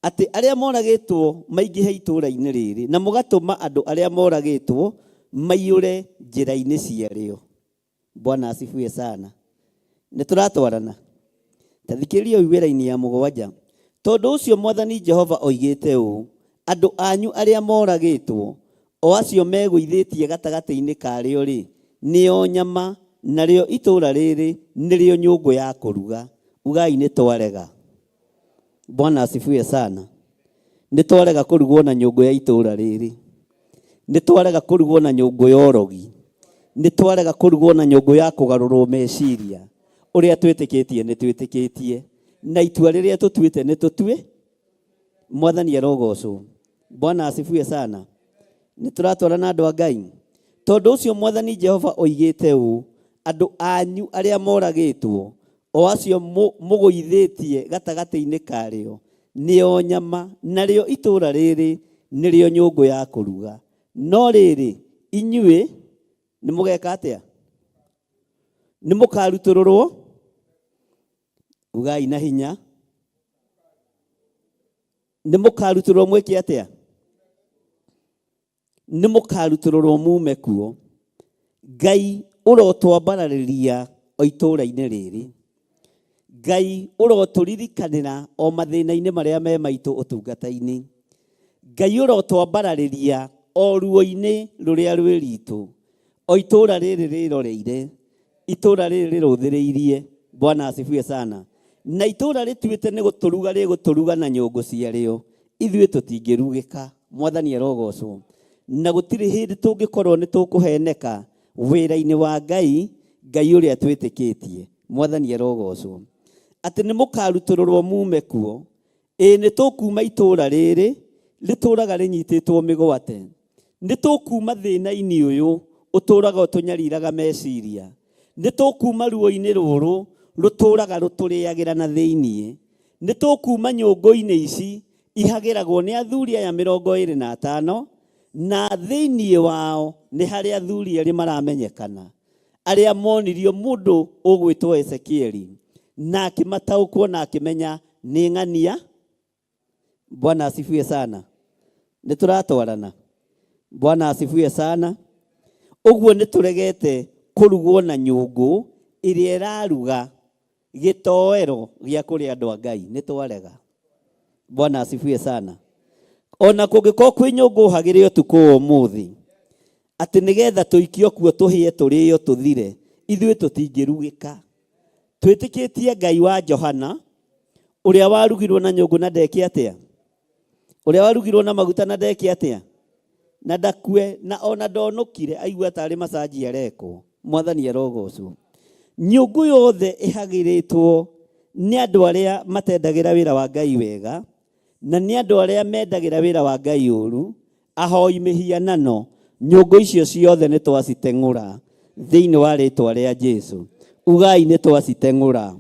Ati aria moragitwo maingihe itura-ini riri, na mugatuma andu aria moragitwo maiyure njira-ini ciario. Bwana asifiwe sana. Ni turatwarana. Tathikiriria uigwira-ini ya 7. Tondu ucio Mwathani Jehova oigite uu, andu anyu aria moragitwo o acio meguithitie gatagati-ini kario ri nio nyama, nario itura riri nirio nyungu ya kuruga. Ugai ni twarega. Bwana asifiwe sana. Ni twarega kurugwo na nyungu ya itura riri, ni twarega kurugwo na nyungu ya orogi, ni twarega kurugwo na nyungu ya kugarurwo meciria. Uria twitikitie ni twitikitie, na itua riria tutuite ni tutue. Mwathani arogocwo. Bwana asifiwe sana. Ni turatwarana andu a Ngai. Tondu ucio Mwathani Jehova oigite uu, andu anyu aria moragitwo o acio muguithitie gatagati-ini kario nio nyama, nario itura riri nirio nyungu ya kuruga. No riri inywe ni mugeka atia? Ni mukarutururwo? Ugai na hinya. Ni mukarutururwo mwiki atia? Ni mukarutururwo mume kuo. Ngai urotwambarariria o itura-ini riri. Ngai urotulirikanira o mathina-ini maria me maitu utungata-ini. Ngai urotwambarariria o ruo-ini ruria rwi ritu, o itura riri riroreire, itura riri riruthiriirie. Bwana asifiwe sana. Na itura rituite ni guturuga riguturuga na nyungu ciario, ithuĩ tutingirugika. Mwathani arogocwo. Na gutiri hindi tungikorwo ni tukuheneka wira-ini wa Ngai, Ngai uria twitikitie. Mwathani arogocwo. Ati ni mukarutururwo mume kuo, ni tukuma itura riri rituraga rinyititwo migwate, ni tukuma thina-ini uyu uturaga utunyariraga meciria, ni tukuma ruo-ini ruru ruturaga ruturiagira na thiini, ni tukuma nyungu-ini ici ihagĩragwo nĩ athuri aya 25 na thĩinĩ wao nĩ harĩ athuri erĩ maramenyekana arĩa monirio mũndũ ũgwĩtwo Ezekieli na akĩmataũkwo na akĩmenya nĩ ng'ania. Bwana asifiwe sana. Nĩ tũratwarana. Bwana asifiwe sana. Ũguo nĩ tũregete kũrugwo na nyũngũ ĩrĩa ĩraruga gĩtoero gĩa kũrĩa andũ a Ngai. Nĩ twarega. Bwana asifiwe sana. Ona kũngĩkorwo kwĩ nyũngũ hagĩrĩ ũtukũ ũmũthĩ atĩ nĩgetha tũikio kuo tũhĩe tũrĩo tũthire, ithuĩ tũtingĩrugĩka. Twĩtĩkĩtie Ngai wa Johana ũrĩa warugirwo na nyũngũ na ndeki atĩa, ũrĩa warugirwo na maguta na ndeki atĩa, na ndakue na ona ndonũkire, aigua tarĩ masaji arekwo. Mwathani arogocwo. Nyũngũ yothe ĩhagĩrĩtwo nĩ andũ arĩa matendagĩra wĩra wa Ngai wega na nĩ andũ arĩa mendagĩra wĩra wa Ngai ũru, ahoi mĩhianano. Nyũngũ icio ciothe nĩ twaciteng'ũra thĩinĩ wa rĩĩtwa rĩa Jesũ. Ugai nĩ twaciteng'ũra.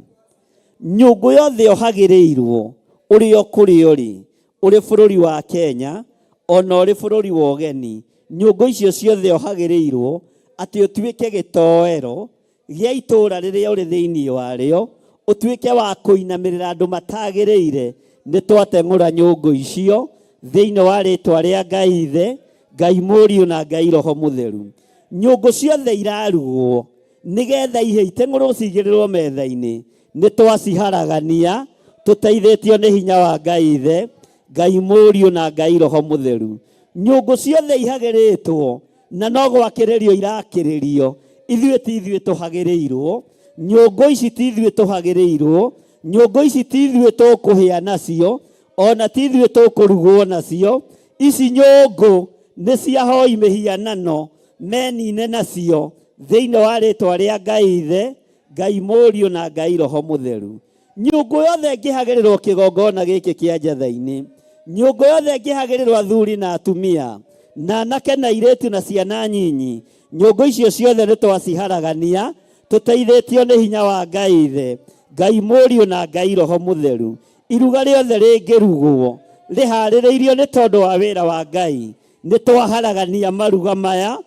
Nyũngũ yothe ohagĩrĩirwo ũrĩ o kũrĩ ũrĩ, ũrĩ bũrũri wa Kenya ona ũrĩ bũrũri wa ũgeni. Nyũngũ icio ciothe ohagĩrĩirwo atĩ ũtuĩke gĩtoero gĩa itũũra rĩrĩa ũrĩ thĩinĩ warĩo, ũtuĩke wa kũinamĩrĩra andũ matagĩrĩire. Nĩ twateng'ũra nyũngũ icio thĩinĩ wa rĩĩtwa rĩa Ngai Ithe, Ngai Mũriũ na Ngai Roho Mũtheru. Nyũngũ ciothe irarugwo nĩgetha ihe iteng'ũrwo cigĩrĩrwo metha-inĩ, nĩ twaciharagania tũteithĩtio nĩ hinya wa Ngai Ithe, Ngai Mũriũ na Ngai Roho Mũtheru. Nyũngũ ciothe ihagĩrĩtwo na no gwakĩrĩrio irakĩrĩrio, ithuĩ ti ithuĩ tũhagĩrĩirwo. Nyũngũ ici ti ithuĩ tũhagĩrĩirwo. Nyũngũ ici ti ithuĩ tũkũhĩa nacio, ona ti ithuĩ tũkũrugwo nacio. Ici nyũngũ nĩ cia hoi mĩhianano, menine nacio thĩinĩ wa rĩĩtwa rĩa Ngai Ithe, Ngai Mũriũ na Ngai Roho Mũtheru. Nyũngũ yothe ĩngĩhagĩrĩrwo kĩgongona gĩkĩ kĩa Njatha-inĩ, nyũngũ yothe ĩngĩhagĩrĩrwo athuri na atumia na anake na airĩtu na ciana nyinyi, nyũngũ icio ciothe nĩ twaciharagania tũteithĩtio nĩ hinya wa Ngai Ithe, Ngai Mũriũ na Ngai Roho Mũtheru. Iruga rĩothe rĩngĩrugwo rĩharĩrĩirio nĩ tondũ wa wĩra wa Ngai, nĩ twaharagania maruga maya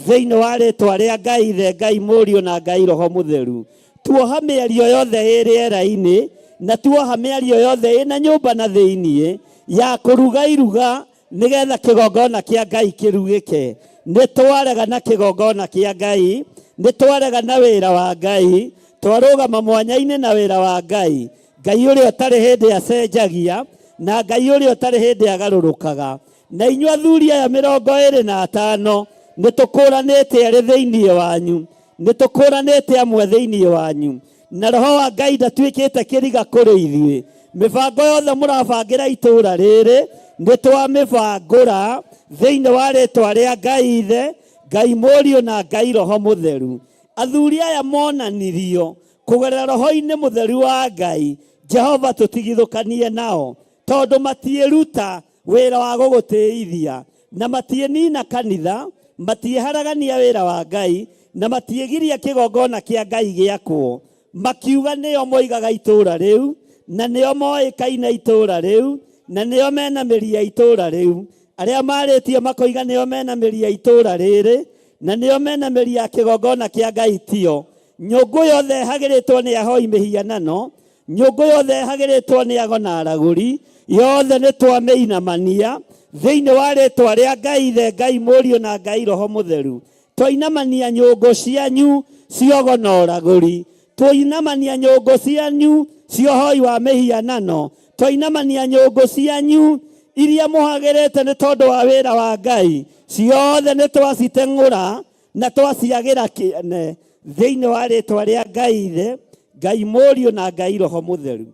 thĩinĩ wa rĩĩtwa rĩa Ngai Ithe, Ngai Mũriũ na Ngai Roho Mũtheru. Tuoha mĩario yothe ĩ rĩera-inĩ na tuoha mĩario yothe ĩna nyũmba na thĩinĩ ya kũruga iruga nĩgetha kĩgongona kĩa Ngai kĩrugĩke. Nĩ twarega na kĩgongona kĩa Ngai, nĩ twarega na wĩra wa Ngai, twarũgama mwanya-inĩ na wĩra wa Ngai. Ngai ũrĩa ũtarĩ hĩndĩ acenjagia na Ngai ũrĩa ũtarĩ hĩndĩ agarũrũkaga. Na inyuĩ athuri aya 25 nĩ tũkũranĩte arĩ thĩinĩ wanyu, nĩ tũkũranĩte amwe thĩinĩ wanyu, na Roho wa Ngai ndatuĩkĩte kĩriga kũrĩ ithuĩ. Mĩbango yothe mũrabangĩra itũũra rĩrĩ nĩ twamĩbangũra thĩinĩ wa rĩĩtwa rĩa Ngai Ithe, Ngai Mũriũ na Ngai Roho Mũtheru. Athuri aya monanirio kũgerera Roho-inĩ Mũtheru wa Ngai. Jehova tũtigithũkanie nao tondũ matiĩruta wĩra wa gũgũtĩithia na matiĩnina kanitha, matiĩharagania wĩra wa Ngai na matiĩgiria kĩgongona kĩa Ngai gĩakwo. Makiuga nĩo moigaga itũũra rĩu na nĩo moĩkaine itũũra rĩu na nĩo menamĩria itũũra rĩu. Arĩa marĩtie makoiga nĩo menamĩria itũũra rĩrĩ na nĩo menamĩria kĩgongona kĩa Ngai tio. Nyũngũ yothe ĩhagĩrĩtwo nĩ ahoi mĩhianano, nyũngũ yothe ĩhagĩrĩtwo nĩ ago na aragũri, yothe nĩ twamĩinamania thĩinĩ wa rĩĩtwa rĩa Ngai Ithe, Ngai Mũriũ na Ngai Roho Mũtheru. Twainamania nyũngũ cianyu ciogo na ũragũri, twainamania nyũngũ cianyu ciohoi wa mĩhianano, twainamania nyũngũ cianyu iria mũhagĩrĩte nĩ tondũ wa wĩra wa Ngai, ciothe nĩ twaciteng'ũra na twaciagĩra kĩene thĩinĩ wa rĩĩtwa rĩa Ngai Ithe, Ngai Mũriũ na Ngai Roho Mũtheru.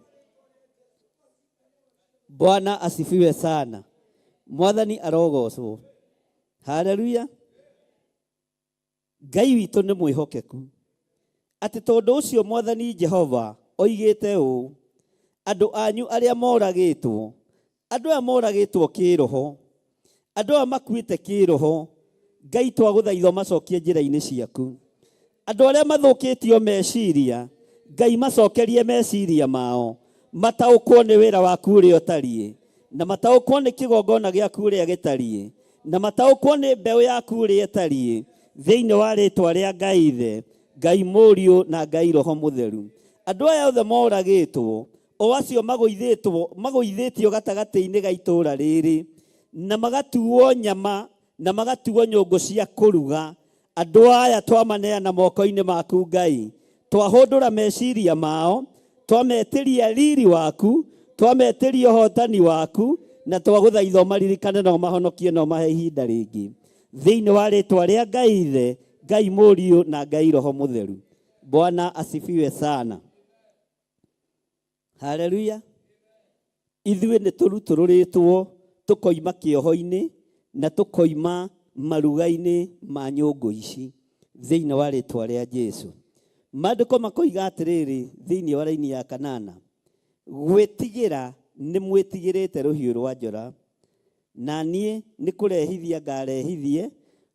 Bwana asifiwe sana. Mwathani arogocwo. Haleluya. Ngai witũ nĩ mwĩhokeku atĩ tondũ ũcio Mwathani Jehova oigĩte ũũ: andũ anyu arĩa moragĩtwo, andũ aya moragĩtwo kĩroho, andũ aya makuĩte kĩroho, Ngai twagũthaitha macokie njĩra-inĩ ciaku. Andũ arĩa mathũkĩtio meciria, Ngai macokerie meciria mao, mataũkwo nĩ wĩra waku ũrĩa ũtariĩ. na mataũkwo nĩ kĩgongona gĩaku ũrĩa gĩtariĩ, na mataũkwo nĩ mbeũ yaku ũrĩa ĩtariĩ, thĩinĩ wa rĩĩtwa rĩa Ngai Ithe, Ngai Mũriũ na Ngai Roho Mũtheru. Andũ aya othe moragĩtwo, o acio magũithĩtio gatagatĩ-inĩ ga itũũra rĩrĩ, na magatuo nyama na magatuo nyũngũ cia kũruga, andũ aya twamaneana moko-inĩ maku Ngai, twahũndũra meciria mao, twametĩria riri waku, twametĩria ũhotani waku, na twagũthaitha ũmaririkane na ũmahonokie na ũmahe ihinda rĩngĩ, thĩinĩ wa rĩĩtwa rĩa Ngai Ithe, Ngai Mũriũ na Ngai Roho Mũtheru. Bwana asifiwe sana. Haleluya. Ithuĩ nĩ tũrutũrũrĩtwo tũkoima kĩoho-inĩ na tũkoima maruga-inĩ ma nyũngũ ici thĩinĩ wa rĩĩtwa rĩa Jesũ. Maandĩko makoiga atĩrĩrĩ thĩinĩ wa raini ya 8, gwĩtigĩra nĩ mwĩtigĩrĩte rũhiũ rwa njora, na niĩ nĩ kũrehithia ngarehithie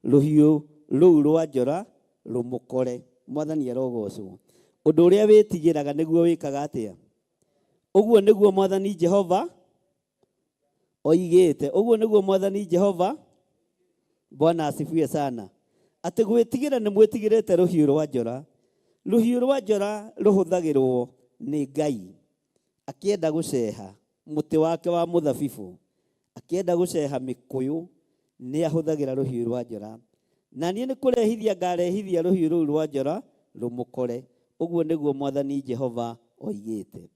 rũhiũ rũu rwa njora rũmũkore. Mwathani arogocwo. Ũndũ ũrĩa wĩtigĩraga nĩguo wĩkaga atĩa? Ũguo nĩguo Mwathani Jehova oigĩte. Ũguo nĩguo Mwathani Jehova, Bwana asifiwe sana, atĩ gwĩtigĩra nĩ mwĩtigĩrĩte rũhiũ rwa njora. Rũhiũ rwa njora rũhũthagĩrwo nĩ Ngai akĩenda gũceha mũtĩ wake wa mũthabibũ, akĩenda gũceha mĩkũyũ, nĩ ahũthagĩra rũhiũ rwa njora. Na niĩ nĩ kũrehithia ngarehithia rũhiũ rũu rwa njora rũmũkore. Ũguo nĩguo Mwathani Jehova oigĩte.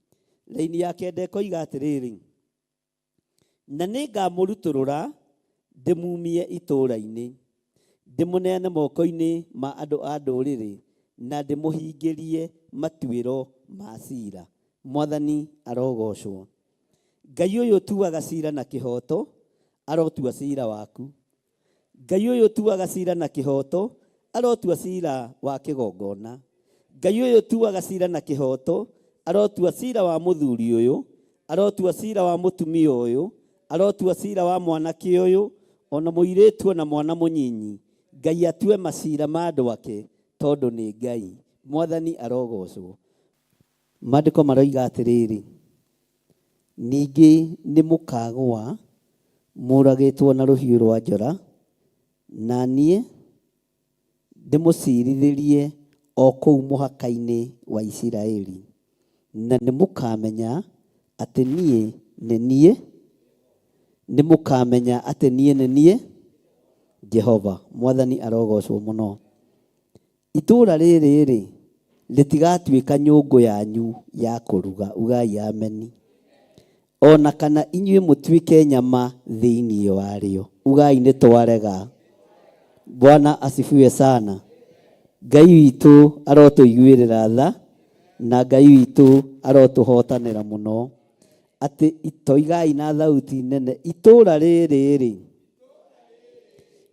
Raini ya 9 ĩkoiga atĩrĩrĩ, na nĩ ngamũrutũrũra ndĩmumie itũũra-inĩ, ndĩmũneane moko-inĩ ma andũ a ndũrĩrĩ, na ndĩmũhingĩrie matuĩro ma ciira. Mwathani arogocwo. Ngai ũyũ ũtuaga ciira na kĩhoto, arotua ciira waku. Ngai ũyũ ũtuaga ciira na kĩhoto, arotua ciira wa kĩgongona. Ngai ũyũ ũtuaga ciira na kĩhoto, arotua ciira wa mũthuri ũyũ, arotua ciira wa mũtumia ũyũ, arotua ciira wa mwanake ũyũ, ona mũirĩtu na mwana mũnyinyi. Ngai atue maciira ma andũ ake, tondũ nĩ Ngai. Mwathani arogocwo. Maandĩko maroiga atĩrĩrĩ, ningĩ nĩ mũkagũa mũragĩtwo na rũhiũ rwa njora, na niĩ ndĩmũcirithĩrie o kũu mũhaka-inĩ wa Isiraeli, na nĩ mũkamenya atĩ niĩ nĩ niĩ, nĩ mũkamenya atĩ niĩ nĩ niĩ Jehova. Mwathani arogocwo mũno. Itũũra rĩrĩ rĩtigatuĩka nyũngũ yanyu ya kũruga. Ugai ameni. Ona kana inyuĩ mũtuĩke nyama thĩinĩ warĩo. Ugai nĩ twarega. Bwana asifiwe sana. Ngai witũ arotũiguĩrĩra tha, na Ngai witũ arotũhotanĩra mũno. Atĩ itoigai na thauti nene, itũũra rĩrĩ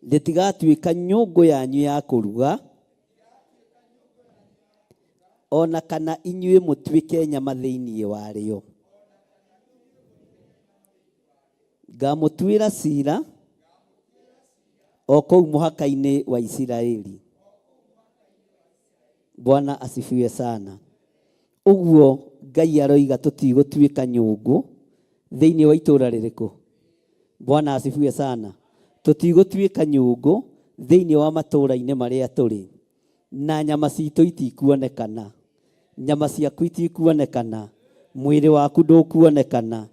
rĩtigatuĩka nyũngũ yanyu ya kũruga, ona kana inyuĩ mũtuĩke nyama thĩinĩ warĩo. Ngamũtuĩra ciira o kũu mũhaka-inĩ wa Isiraeli. Bwana asifiwe sana. Ũguo Ngai aroiga tũtigũtuĩka nyũngũ thĩinĩ wa itũũra rĩrĩkũ? Bwana asifiwe sana. Tũtigũtuĩka nyũngũ thĩinĩ wa matũũra-inĩ marĩa tũrĩ, na nyama citũ itikuonekana. Nyama ciaku itikuonekana, mwĩrĩ waku ndũkuonekana.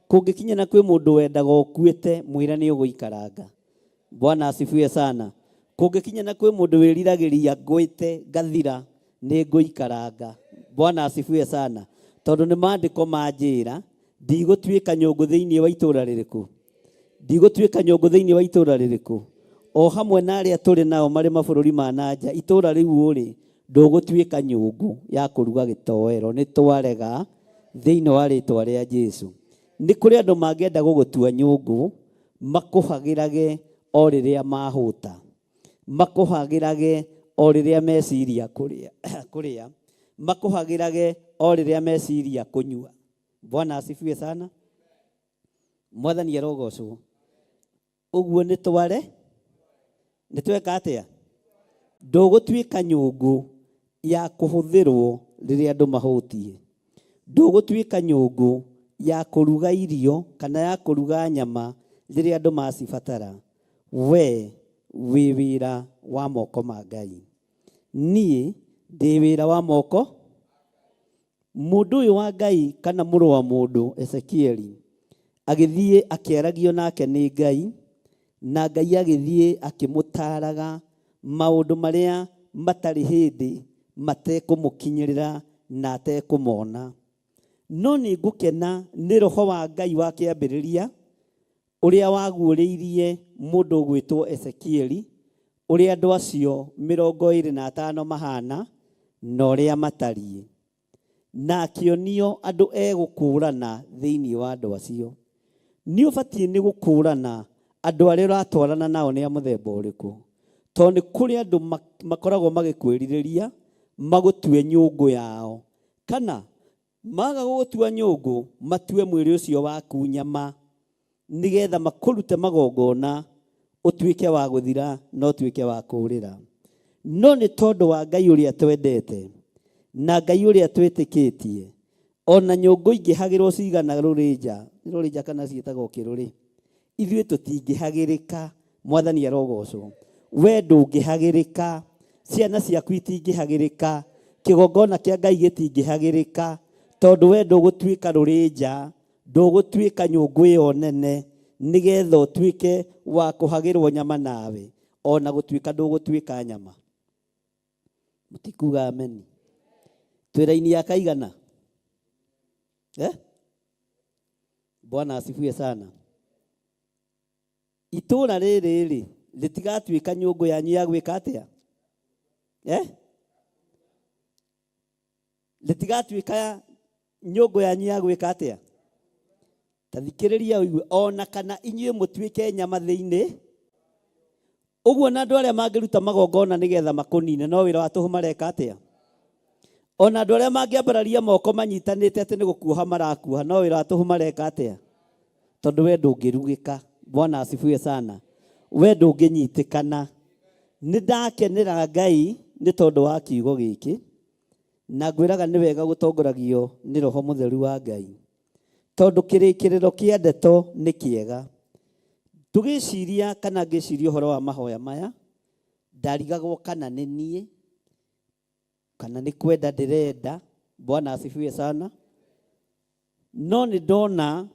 Kũngĩkinya na kwĩ mũndũ wendaga ũkuĩte, mwĩra nĩ ũgũikaranga. Bwana asifiwe sana. Kũngĩkinya na kwĩ mũndũ wĩriragĩria ngũĩte ngathira, nĩ ngũikaranga. Bwana asifiwe sana. Tondũ nĩ maandĩko manjĩra ndigũtuĩka nyũngũ thĩinĩ wa itũũra rĩrĩkũ? Ndigũtuĩka nyũngũ thĩinĩ wa itũũra rĩrĩkũ? O hamwe na arĩa tũrĩ nao marĩ mabũrũri ma nanja, itũũra rĩu ũrĩ ndũgũtuĩka nyũngũ ya kũruga gĩtoero. Nĩ twarega thĩinĩ wa rĩĩtwa rĩa Jesũ. Nĩ kũrĩ andũ mangĩenda gũgũtua nyũngũ, makũhagĩrage o rĩrĩa mahũta, makũhagĩrage o rĩrĩa meciria kũrĩa, makũhagĩrage o rĩrĩa meciria kũnyua. Bwana asifiwe sana. Mwathani arogocwo. Ũguo nĩ tware, nĩ tweka atĩa? Ndũgũtuĩka nyũngũ ya kũhũthĩrwo rĩrĩa andũ mahũtie. Ndũgũtuĩka nyũngũ ya kũruga irio kana ya kũruga nyama rĩrĩa andũ macibatara, we wĩ wĩra wa moko ma Ngai. Niĩ ndĩ wĩra wa moko. Mũndũ ũyũ wa Ngai kana mũrũ wa mũndũ Ezekieli agĩthiĩ akĩaragio nake nĩ Ngai, na Ngai agĩthiĩ akĩmũtaaraga maũndũ marĩa matarĩ hĩndĩ matekũmũkinyĩrĩra na atekũmona. No nĩ ngũkena nĩ roho wa Ngai wa kĩambĩrĩria ũrĩa waguũrĩirie mũndũ ũgwĩtwo Ezekieli, ũrĩa andũ acio 25 mahana na ũrĩa matariĩ, na akĩonio andũ egũkũũrana thĩinĩ wa andũ acio. Nĩ ũbatiĩ nĩ gũkũũrana andũ arĩa ũratwarana nao nĩ a mũthemba ũrĩkũ, tondũ nĩ kũrĩ andũ makoragwo magĩkwĩrirĩria magũtue nyũngũ yao, kana maga gũgũtua nyũngũ matue mwĩrĩ ũcio waku nyama, nĩgetha makũrute magongona ũtuĩke wa gũthira na ũtuĩke wa kũũrĩra. No nĩ tondũ wa Ngai ũrĩa twendete na Ngai ũrĩa twĩtĩkĩtie, ona nyũngũ ingĩhagĩrwo cigana rũrĩnja kana ciĩtagwo kĩrũrĩ, ithuĩ tũtingĩhagĩrĩka. Mwathani arogocwo. We ndũngĩhagĩrĩka, ciana ciaku itingĩhagĩrĩka, kĩgongona kĩa Ngai gĩtingĩhagĩrĩka, tondũ we ndũgũtuĩka rũrĩnja, ndũgũtuĩka nyũngũ ĩyo nene nĩgetha ũtuĩke wa kũhagĩrwo nyama nawe, ona gũtuĩka ndũgũtuĩka nyama. Mũtikuga ameni. Twĩra-inĩ ya kaigana. Bwana asifiwe sana. Itũra rĩrĩ rĩtigatuĩka nyũngũ yanyu ya gwĩka atĩa? Rĩtigatuĩka nyũngũ yanyu ya gwĩka atĩa? Tathikĩrĩria ũigue, ona kana inyuĩ mũtuĩke nyama thĩinĩ. Ũguo na andũ arĩa mangĩruta magongona nĩgetha makũnine, no wĩra wa tũhũ mareka atĩa? Ona andũ arĩa mangĩambararia moko manyitanĩte atĩ nĩ gũkuoha marakuoha, no wĩra wa tũhũ mareka atĩa? Tondũ we ndũngĩrugĩka. Bwana asifiwe sana. We ndũngĩnyitĩkana. Nĩ ndakenera Ngai nĩ tondũ wa kiugo gĩkĩ, na ngwĩraga nĩ wega gũtongoragio nĩ Roho Mũtheru wa Ngai, tondũ kĩrĩkĩrĩro kĩa ndeto nĩ kĩega. Tũgĩciria kana ngĩciria ũhoro wa mahoya maya, ndarigagwo kana nĩ niĩ kana nĩ kwenda ndĩrenda. Bwana asifiwe sana. No nĩ ndona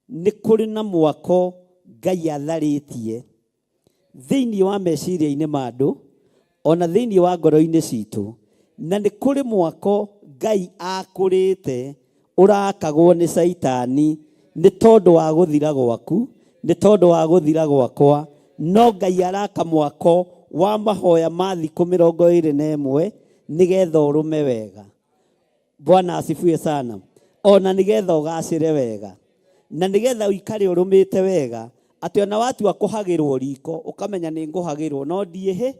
nĩ kũrĩ na mwako Ngai atharĩtie thĩinĩ wa meciria-inĩ ma andũ, ona thĩinĩ wa ngoro-inĩ citũ, na nĩ kũrĩ mwako Ngai akũrĩte ũrakagwo nĩ Saitani nĩ tondũ wa gũthira gwaku, nĩ tondũ wa gũthira gwakwa. No Ngai araka mwako wa mahoya ma thikũ 21 nĩgetha ũrũme wega. Bwana asifiwe sana. Ona nĩgetha ũgacĩre wega, na nĩgetha ũikare ũrũmĩte wega, atĩ ona watua kũhagĩrwo riko ũkamenya nĩ ngũhagĩrwo no ndiĩhĩ.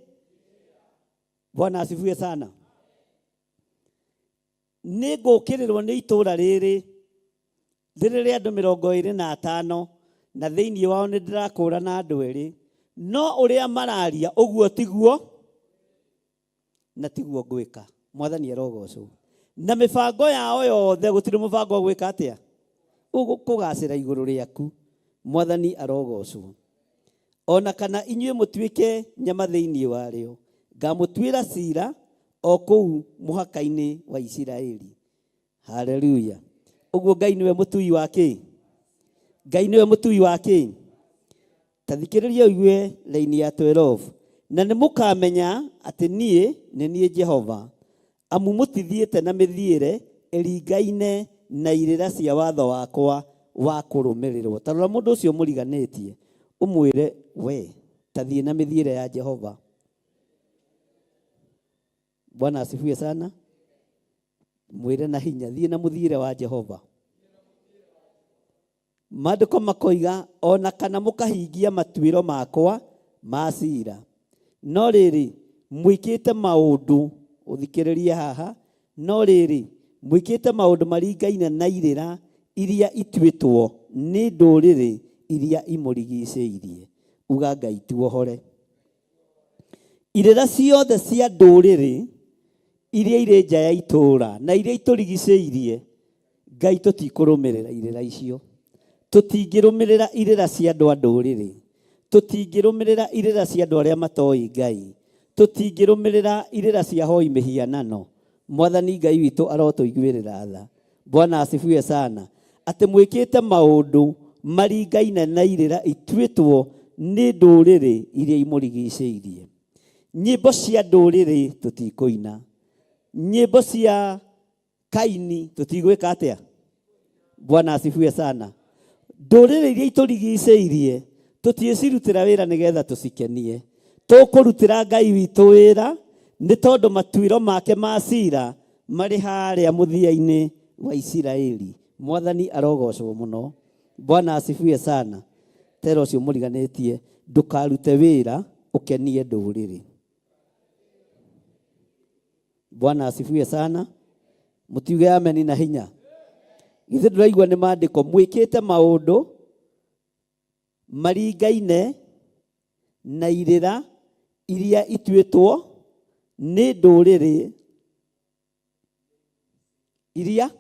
Bwana asifiwe sana. Nĩ ngũkĩrĩrwo nĩ itũra rĩrĩ rĩrĩ andũ 25, na thĩinĩ wao nĩ ndĩrakũũrana andũ erĩ, no ũrĩa mararia ũguo tiguo na tiguo ngwĩka. Mwathani arogocwo. Na mĩbango yao yothe gũtirĩ mũbango wa gwĩka atĩa? Kũgacĩra igũrũ rĩaku. Mwathani arogocwo. Ona kana inyuĩ mũtuĩke nyama thĩinĩ warĩo, ngamũtuĩra cira o kũu mũhaka-inĩ wa Isiraeli. Haleluya. Ũguo Ngai nĩwe mũtui wa kĩ? Ngai nĩwe mũtui wa kĩ? Tathikĩrĩria ũigue raini ya 12. Na nĩ mũkamenya atĩ niĩ nĩ niĩ Jehova, amu mũtithiĩte na mĩthiĩre ĩringaine na irĩra cia watho wakwa wa kũrũmĩrĩrwo. Tarora mũndũ ũcio mũriganĩtie, ũmwĩre we tathiĩ na mĩthiĩre ya Jehova. Bwana asifiwe sana. Mwĩre na hinya, thiĩ na mũthiĩre wa Jehova. Maandĩko makoiga ona kana mũkahingia matuĩro makwa ma ciira. No rĩrĩ mwĩkĩte maũndũ, ũthikĩrĩrie haha, no rĩrĩ mwĩkĩte maũndũ maringaine na irĩra iria ituĩtwo nĩ ndũrĩrĩ iria imũrigicĩirie. Uga Ngai tuohore. Irĩra ciothe cia ndũrĩrĩ iria irĩ nja ya itũra na iria itũrigicĩirie, Ngai tũtikũrũmĩrĩra irĩra icio. Tũtingĩrũmĩrĩra irĩra cia andũ a ndũrĩrĩ. Tũtingĩrũmĩrĩra irĩra cia andũ arĩa matoĩ Ngai. Tũtingĩrũmĩrĩra irĩra cia hoi mĩhianano. Mwathani Ngai witũ arotũiguĩrĩra tha. Bwana asifiwe sana. Atĩ mwĩkĩte maũndũ maringaine na irĩra ituĩtwo nĩ ndũrĩrĩ iria imũrigicĩirie. Nyĩmbo cia ndũrĩrĩ tũtikũina. Nyĩmbo cia Kaini tũtigwĩka atĩa? Bwana asifiwe sana. Ndũrĩrĩ iria itũrigicĩirie tũtiĩcirutĩra wĩra nĩgetha tũcikenie. Tũkũrutĩra Ngai witũ wĩra nĩ tondũ matuĩro make ma cira marĩ harĩa mũthia-inĩ wa Isiraeli. Mwathani arogocwo mũno. Bwana asifiwe sana. Tera ũcio mũriganĩtie ndũkarute wĩra ũkenie ndũrĩrĩ. Bwana asifiwe sana. Mutiuge ameni na hinya. Githĩ ndĩraigua nĩ maandĩko mwĩkĩte maũndũ maringaine na irĩra iria ituĩtwo nĩ ndũrĩrĩ iria.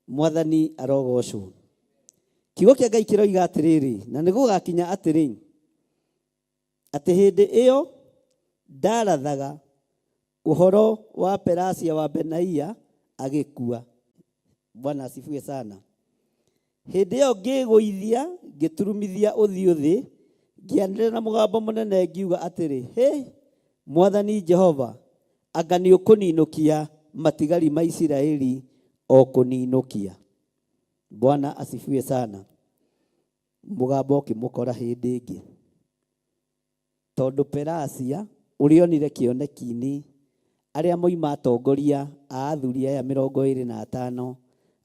Mwathani arogocwo. Kiugo kĩa Ngai kĩroiga atĩrĩrĩ, na nĩ gũgakinya atĩrĩ, atĩ hĩndĩ ĩyo ndarathaga ũhoro wa Perasia wa Benaia agĩkua. Bwana asifiwe sana. Hĩndĩ ĩyo ngĩgũithia ngĩturumithia ũthiũ thĩ, ngĩanĩrĩra na mũgambo mũnene ngiuga atĩrĩ, Mwathani Jehova, anga nĩ ũkũninũkia matigari ma Isiraeli o kũninũkia. Bwana asifiwe sana. Mũgambo ũkĩmũkora hĩndĩ ĩngĩ. Tondũ Perasia ũrĩa onire kĩoneki-inĩ arĩa moima atongoria a athuri aya 25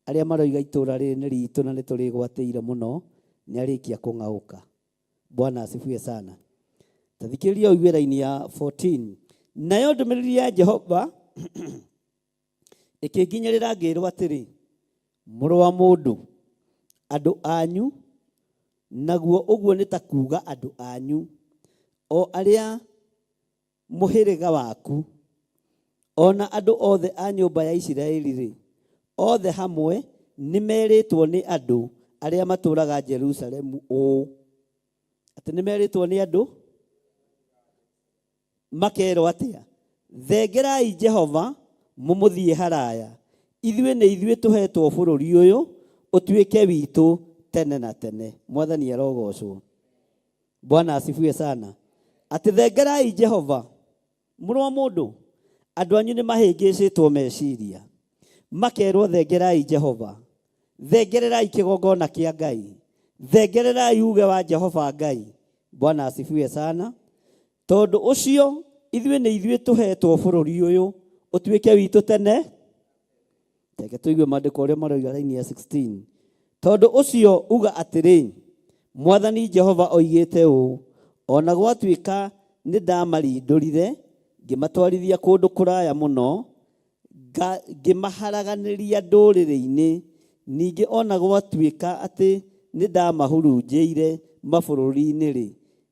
arĩa maroiga itũũra rĩrĩ nĩ ritũ na nĩ tũrĩgwatĩire mũno nĩ arĩkia kũng'aũka. Bwana asifiwe sana. Tathikĩrĩria ũigwe raini ya 14. Nayo ndũmĩrĩri ya Jehova ĩkĩnginyĩrĩra ngĩĩrwo atĩrĩ, mũrũ wa mũndũ, andũ anyu, naguo ũguo nĩ ta kuuga andũ anyu, o arĩa mũhĩrĩga waku, ona andũ othe a nyũmba ya Isiraeli-rĩ, othe hamwe nĩ merĩtwo nĩ andũ arĩa matũũraga Jerusalemu ũũ. Atĩ nĩ merĩtwo nĩ andũ makerwo atĩa? Thengerai Jehova mũmũthiĩ haraya. Ithuĩ nĩ ithuĩ tũhetwo bũrũri ũyũ ũtuĩke witũ tene na tene. Mwathani arogocwo. Bwana asifiwe sana. Atĩ thengerai Jehova. Mũrũ wa mũndũ, andũ anyu nĩ mahĩngĩcĩtwo meciria. Makerwo thengerai Jehova. Thengererai kĩgongona kĩa Ngai. Thengererai uge wa Jehova Ngai. Bwana asifiwe sana. Tondũ ũcio ithuĩ nĩ ithuĩ tũhetwo bũrũri ũyũ ũtuĩke witũ tene. Teke tũigue maandĩko ũrĩa maroiga raini ya 16. Tondũ ũcio uga atĩrĩ, Mwathani Jehova oigĩte ũũ, ona gwatuĩka nĩ ndamarindũrire ngĩmatwarithia kũndũ kũraya mũno, ngĩmaharaganĩria ndũrĩrĩ-inĩ, ningĩ ona gwatuĩka atĩ nĩ ndamahurunjĩire mabũrũri-inĩ-rĩ,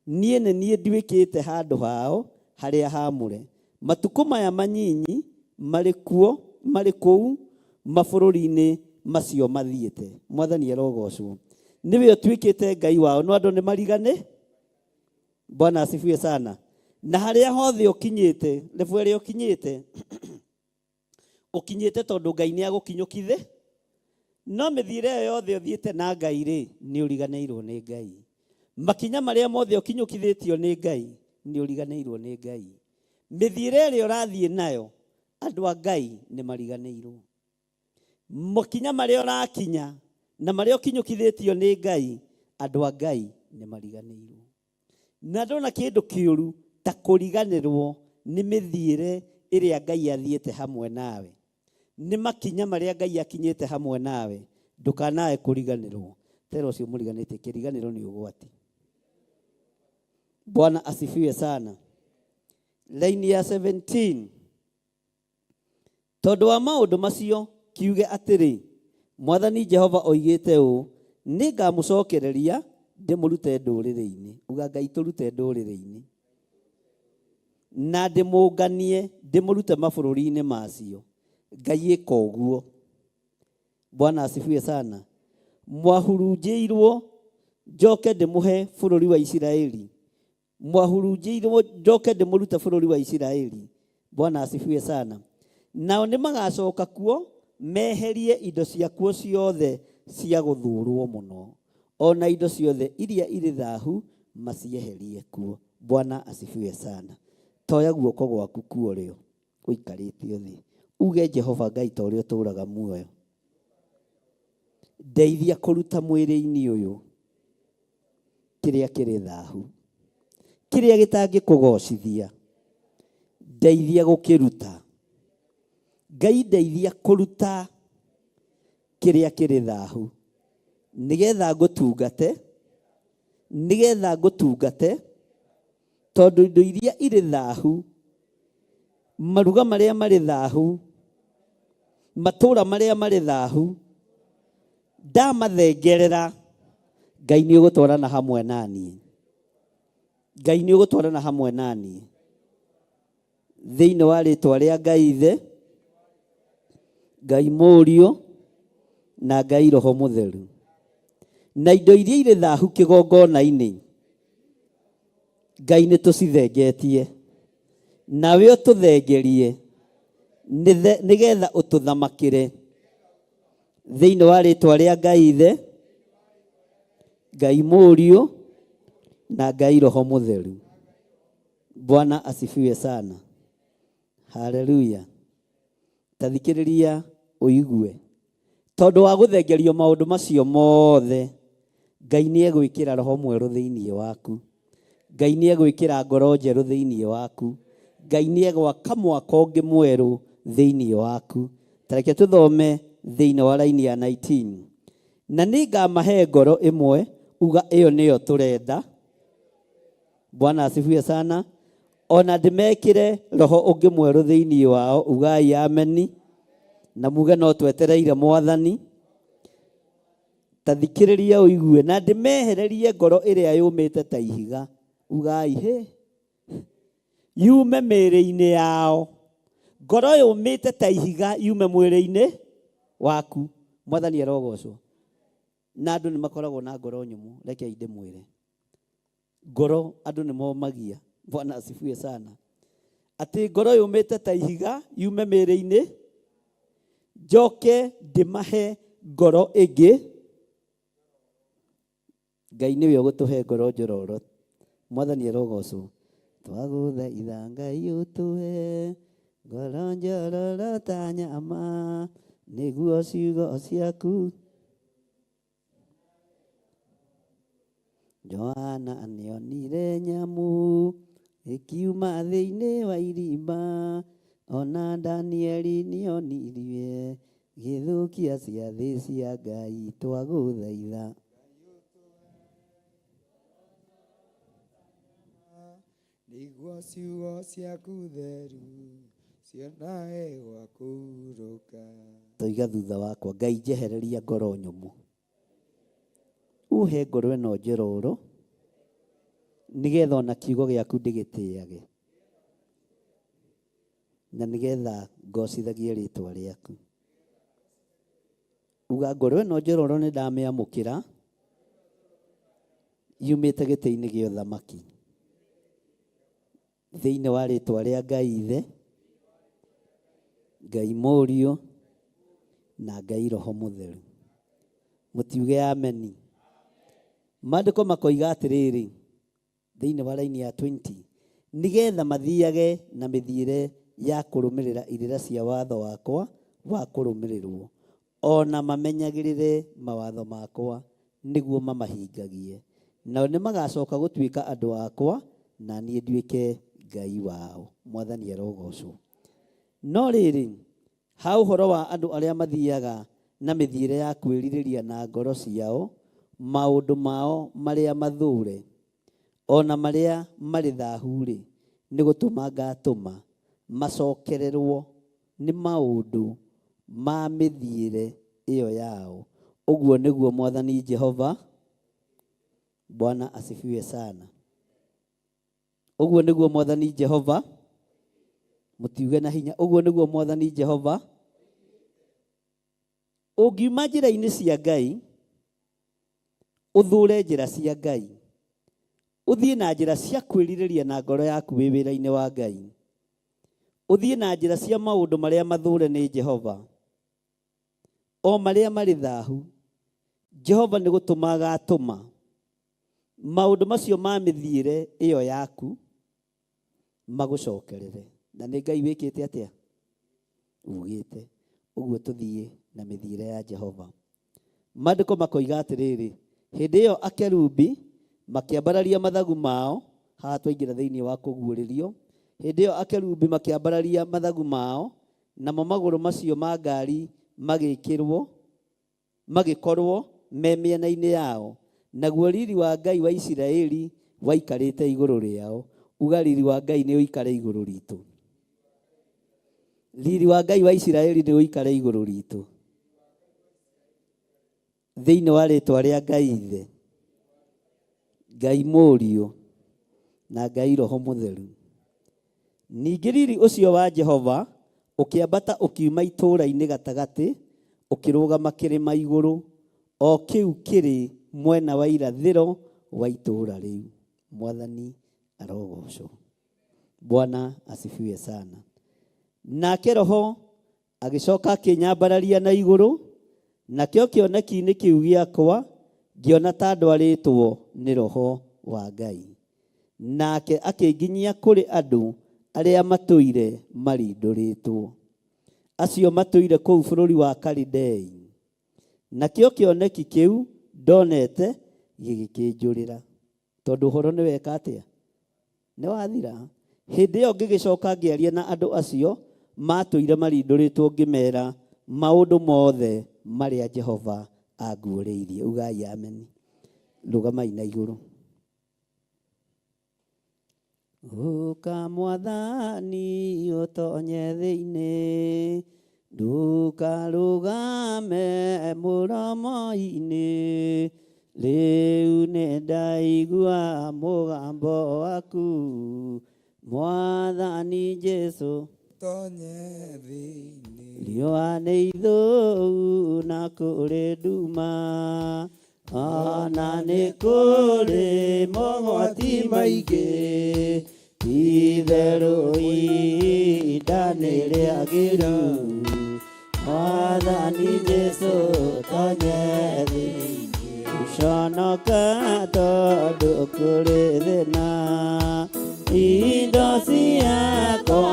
niĩ nĩ niĩ nduĩkĩte handũ hao harĩa haamũre. Matukũ maya manyinyi marĩ kũu mabũrũri-inĩ macio mathiĩte. Mwathani arogocwo. Nĩwe ũtuĩkĩte Ngai wao, no andũ nĩ marigane. Bwana asifiwe sana. Na harĩa hothe ũkinyĩte, level ĩrĩa ũkinyĩte, ũkinyĩte tondũ Ngai nĩ agũkinyũkithe. No mĩthiĩre ĩyo yothe ũthiĩte na Ngai-rĩ, nĩ ũriganĩirwo nĩ Ngai. Makinya marĩa mothe ũkinyũkithĩtio nĩ Ngai, nĩ ũriganĩirwo nĩ Ngai. Mĩthiĩre ĩrĩa ũrathiĩ nayo, andũ a Ngai nĩ mariganĩirwo. Makinya marĩa ũrakinya na marĩa ũkinyũkithĩtio nĩ Ngai, andũ a Ngai nĩ mariganĩirwo. Na ndona kĩndũ kĩũru ta kũriganĩrwo nĩ mĩthiĩre ĩrĩa Ngai athiĩte hamwe nawe. Nĩ makinya marĩa Ngai akinyĩte hamwe nawe, ndũkanae kũriganĩrwo. Tera ũcio mũriganĩtie, kĩriganĩro nĩ ũgwati. Bwana asifiwe sana. Laini ya 17. Tondũ wa maũndũ macio kiuge atĩrĩ, Mwathani Jehova oigĩte ũũ, nĩ ngamũcokereria ndĩmũrute ndũrĩrĩ-inĩ. Uga Ngai tũrute ndũrĩrĩ-inĩ. Na ndĩmũnganie ndĩmũrute mabũrũri-inĩ macio. Ngai ĩka ũguo. Bwana asifiwe sana. Mwahurunjĩirwo njoke ndĩmũhe bũrũri wa Isiraeli. Mwahurunjĩirwo njoke ndĩmũrute bũrũri wa Isiraeli. Bwana asifiwe sana. Nao nĩmagacoka kuo meherie indo ciakuo ciothe cia gũthũrwo mũno. Ona indo ciothe iria irĩ thahu macieherie kuo. Bwana asifiwe sana. Toya guoko gwaku kuo rĩo ũikarĩte thĩ. Uge Jehova Ngai ta ũrĩa ũtũũraga muoyo. Ndeithia kũruta mwĩrĩ-inĩ ũyũ kĩrĩa kĩrĩ thahu, kĩrĩa gĩtangĩkũgocithia. Ndeithia gũkĩruta. Ngai ndeithia kũruta kĩrĩa kĩrĩ thahu, nĩgetha ngũtungate, tondũ indo iria irĩ thahu, maruga marĩa marĩ thahu, matũũra marĩa marĩ thahu, ndamathengerera, Ngai nĩ ũgũtwarana hamwe naniĩ. Ngai nĩ ũgũtwarana hamwe naniĩ. Thĩinĩ wa rĩĩtwa rĩa Ngai Ithe, Ngai Mũriũ na Ngai Roho Mũtheru. Na indo iria irĩ thahu kĩgongona-inĩ, Ngai nĩ tũcithengetie. Nawe ũtũthengerie nĩgetha ũtũthamakĩre. Thĩinĩ wa rĩĩtwa rĩa Ngai Ithe, Ngai Mũriũ na Ngai Roho Mũtheru. Bwana asifiwe sana. Haleluya. Tathikĩrĩria ũigue. Tondũ wa gũthengerio maũndũ macio mothe, Ngai nĩ egwĩkĩra roho mwerũ thĩinĩ waku. Ngai nĩ egwĩkĩra ngoro njerũ thĩinĩ waku. Ngai nĩ egwaka mwaka ũngĩ mwerũ thĩinĩ waku. Tareke tũthome thĩinĩ wa raini ya 19. Na nĩngamahe ngoro ĩmwe, uga ĩyo nĩyo tũrenda. Bwana asifiwe sana. Ona ndĩmekĩre roho ũngĩ mwerũ thĩinĩ wao, ugai ameni. Na muge no twetereire Mwathani. Tathikĩrĩria ũigue. Na ndĩmehererie ngoro ĩrĩa yũmĩte ta ihiga, ugai he. Yume mĩĩrĩ-inĩ yao. Ngoro yũmĩte ta ihiga yume mwĩrĩ-inĩ waku. Mwathani arogocwo. Na andũ nĩ makoragwo na ngoro nyũmũ, reke inde mwĩre. Ngoro andũ nĩ momagia. Bwana asifiwe sana. Atĩ ngoro yũmĩte ta ihiga yume mĩĩrĩ-inĩ, njoke ndĩmahe ngoro ĩngĩ. Ngai nĩwe ũgũtũhe ngoro njororo. Mwathani arogocwo. Twagũthaitha Ngai ũtũhe ngoro njororo ta nyama, nĩguo ciugo ciaku. Johana nĩonire nyamũ ĩkiuma thĩinĩ wa irima, ona Danieli nĩonirie gĩthũkia ciathĩ cia Ngai. Twagũthaitha nĩguo ciugo ciaku theru cionahe gwa kũhurũka. Toiga thutha wakwa. Ngai njehereria ngoro nyũmũ, uhe ngoro ĩno njororo, nĩgetha ona kiugo gĩaku ndĩgĩtĩage, na nĩgetha ngocithagie rĩĩtwa rĩaku. Uga ngoro ĩno njororo nĩ ndamĩamũkĩra, yumĩte gĩtĩ-inĩ gĩa ũthamaki, thĩinĩ wa rĩĩtwa rĩa Ngai Ithe, Ngai Mũriũ na Ngai Roho Mũtheru. Mũtiuge ameni. Maandĩko makoiga atĩrĩrĩ thĩinĩ wa raini ya 20, nĩgetha mathiage na mĩthiĩre ya kũrũmĩrĩra irĩra cia watho wakwa wa kũrũmĩrĩrwo, ona mamenyagĩrĩre mawatho makwa nĩguo mamahingagie. Nao nĩ magacoka gũtuĩka andũ akwa, na niĩ nduĩke Ngai wao. Mwathani arogocwo. No rĩrĩ, ha ũhoro wa andũ arĩa mathiaga na mĩthiĩre ya kwĩrirĩria na ngoro ciao, maũndũ mao marĩa mathũre, ona marĩa marĩ thahu-rĩ, nĩ gũtũma ngatũma macokererwo nĩ maũndũ ma mĩthiĩre ĩyo yao. Ũguo nĩguo Mwathani Jehova. Bwana asifiwe sana. Ũguo nĩguo Mwathani Jehova. Mũtiuge na hinya. Ũguo nĩguo Mwathani Jehova. Ũngiuma njĩra-inĩ cia Ngai, ũthũre njĩra cia Ngai, ũthiĩ na njĩra cia kwĩrirĩria na ngoro yaku wĩ wĩra-inĩ wa Ngai, ũthiĩ na njĩra cia maũndũ marĩa mathũre nĩ Jehova, o marĩa marĩ thaahu, Jehova nĩ gũtũma agatũma maũndũ macio ma mĩthiĩre ĩyo yaku magũcokerere. Na nĩ Ngai wĩkĩte atĩa? Ugĩte ũguo tũthiĩ na mĩthiĩre ya Jehova. Maandĩko makoiga atĩrĩrĩ, hĩndĩ ĩyo akerubi makĩambararia mathagu mao, haha twaingĩra thĩinĩ wa kũguũrĩrio, hĩndĩ ĩyo akerubi makĩambararia mathagu mao, namo magũrũ macio ma ngari magĩkorwo me mĩena-inĩ yao, naguo riri wa Ngai wa Isiraeli waikarĩte igũrũ rĩao. Uga riri wa Ngai nĩ ũikare igũrũ ritũ. Riri wa Ngai wa Isiraeli nĩ ũikare igũrũ ritũ, thĩinĩ wa rĩtwa rĩa Ngai Ithe, Ngai Mũriũ na Ngai Roho Mũtheru. Ningĩ riri ũcio wa Jehova ũkĩambata ũkiuma itũũra-inĩ gatagatĩ, ũkĩrũgama kĩrĩma igũrũ, o kĩu kĩrĩ mwena wa irathĩro wa itũũra rĩu. Mwathani arogocwo. Bwana asifiwe sana. Nake Roho agĩcoka akĩnyambararia na igũrũ, nakĩo kĩoneki-inĩ kĩu gĩakwa ngĩona ta ndwarĩtwo nĩ Roho wa Ngai, nake akĩnginyia kũrĩ andũ arĩa matũire marindũrĩtwo, acio matũire kũu bũrũri wa Kalidei. Nakĩo kĩoneki kĩu ndonete gĩgĩkĩnjũrĩra. Tondũ ũhoro nĩ weka atĩa? Nĩ wathira. Hĩndĩ ĩyo ngĩgĩcoka ngĩaria na andũ acio matũire marindũrĩtwo, ngĩmera maũndũ mothe marĩa Jehova anguũrĩirie. Ugai amen. Rũgamai na igũrũ. Ũka Mwathani ũtonye thĩinĩ, ndũkarũgame mũromo-inĩ, rĩu nĩ ndaigua mũgambo waku, Mwathani Jesũ tonye thĩinĩ. Riũa nĩ ithũu na kũrĩ nduma, ona nĩ kũrĩ mogwati maingĩ, itherũ ihinda nĩ rĩagĩrĩru, Mwathani Jesũ tonye thĩinĩ. Ũconoka tondũ kũrĩ thĩna, indo ciakwa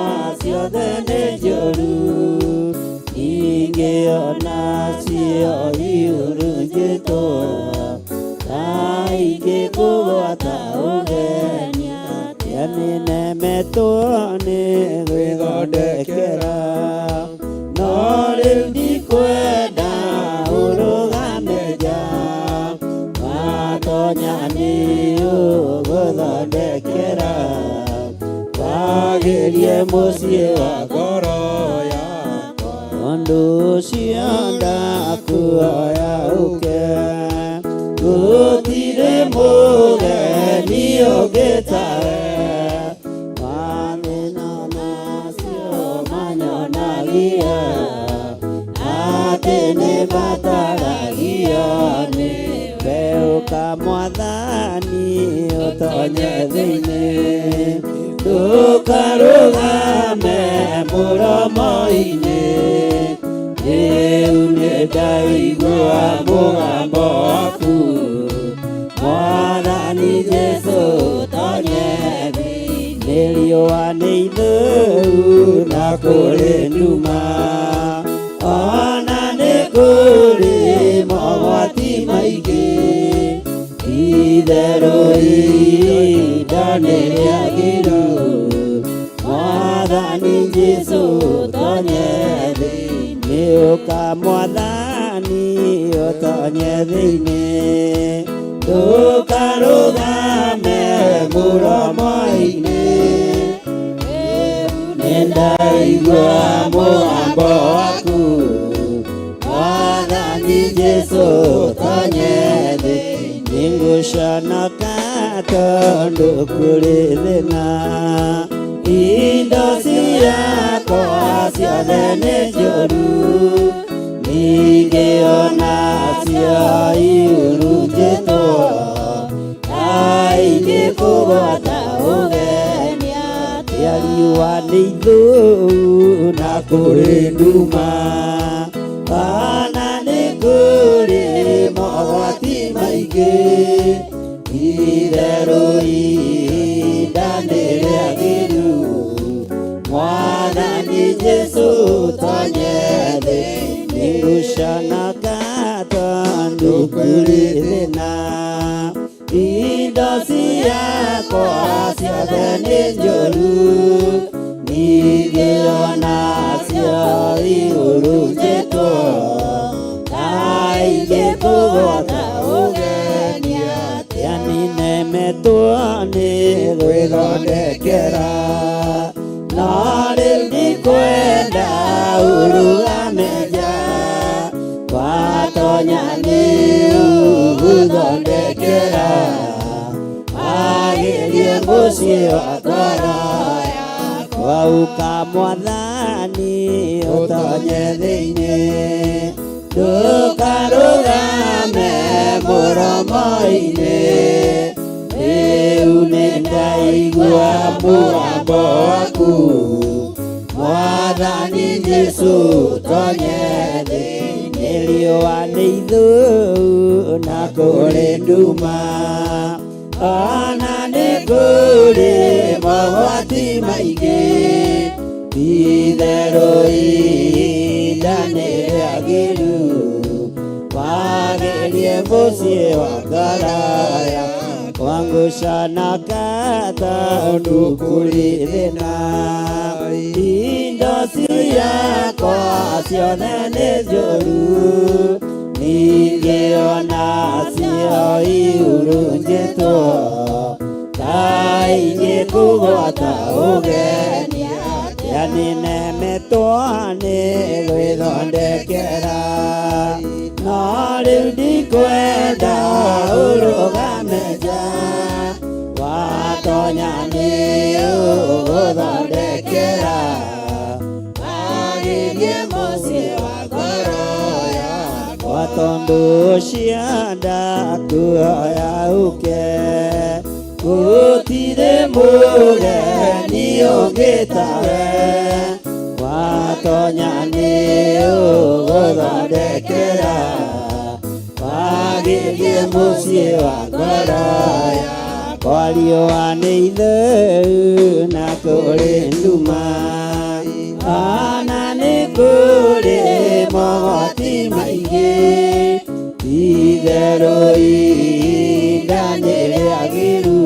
ciothe nĩ njũru, ingĩonacio ihurunjĩtwo, ingĩkũgwata ũgenia, nĩnemetwo nĩ gwĩthondekera, no rĩu ndikwenda ũrũgame nja, watonya nĩ ũgũthondekera, wagĩrie mũciĩ wa ngoro yakwa, ũndũ ũcio ndakuoya ũke, gũtirĩ mũgeni ũngĩ tawe, mathĩna macio manyonagia, atĩ nĩ mataragio nĩwe. Ũka Mwathani ũtonye thĩinĩ, ndũkarũgame mũromo-inĩ, rĩu nĩ ndaigua mũgambo waku, Mwathani Jesũ tonye thĩinĩ. Riũa nĩ ithũu na kũrĩ nduma, ona nĩ kũrĩ mogwati maingĩ, itherũ ihinda nĩ rĩagĩrĩru, Mwathani Jesũ tonye thĩinĩ. Ũka Mwathani ũtonye thĩinĩ, ndũkarũgame mũromo-inĩ, nĩ ndaigua mũgambo waku, Mwathani Jesũ tonye thĩinĩ. Ngũconoka tondũ kũrĩ thĩna, indo ciakwa ciothe nĩ njũru, ingĩona cio ihurunjĩtwo ingĩkũgwata ũgenia rĩa riũa nĩ ithũũ na kũrĩ nduma ona nĩ kũrĩ mogwati maingĩ itherũ ihinda nĩ rĩagĩrĩru Mwathani Jesũ tonye thĩ gũcananga tondũ kũrĩ thĩna indo ciakwa ciothe nĩ njũru ningĩ onacio ihurunjĩtwo na ingĩkũgwata ũgenia atĩa ninemetwo nĩ gwĩthondekera no rĩu ndikwenda ũrũgame nja watonya nĩ ũgũthondekera agĩrie mũciĩ wa ngoro yakwa ũka Mwathani ũtonye thĩinĩ ndũkarũgame mũromo-inĩ rĩu nĩ ndaigua mũgambo waku Mwathani Jesũ tonye thĩinĩ riũa nĩ ithũũ na kũrĩ nduma ona nĩ kũrĩ mogwati maingĩ itherũ ihinda nĩ rĩagĩrĩru wagĩrie mũciĩ wa ngoro yakwa ngũcananga tondũ kũrĩ thĩna indo ciakwa ciothe nĩ njũru ningĩ onacio ihurunjĩtwo ta ingĩkũgwata ũgenia atĩa ninemetwo nĩ gwĩthondekera no rĩu ndikwenda ũrũgame nja watonya nĩ ũgũthondekera agĩrie mũciĩ wa ngoro yakwa tondũ ũcio ndakuoya ũke gũtirĩ mũgeni ũngĩ tawe watonya nĩ ũgũthondekera wagĩrie mũciĩ wa ngoro yakwa riũa nĩ ithũũ na kũrĩ nduma ona nĩ kũrĩ mogwati maingĩ itherũ ihinda nĩ rĩagĩrĩru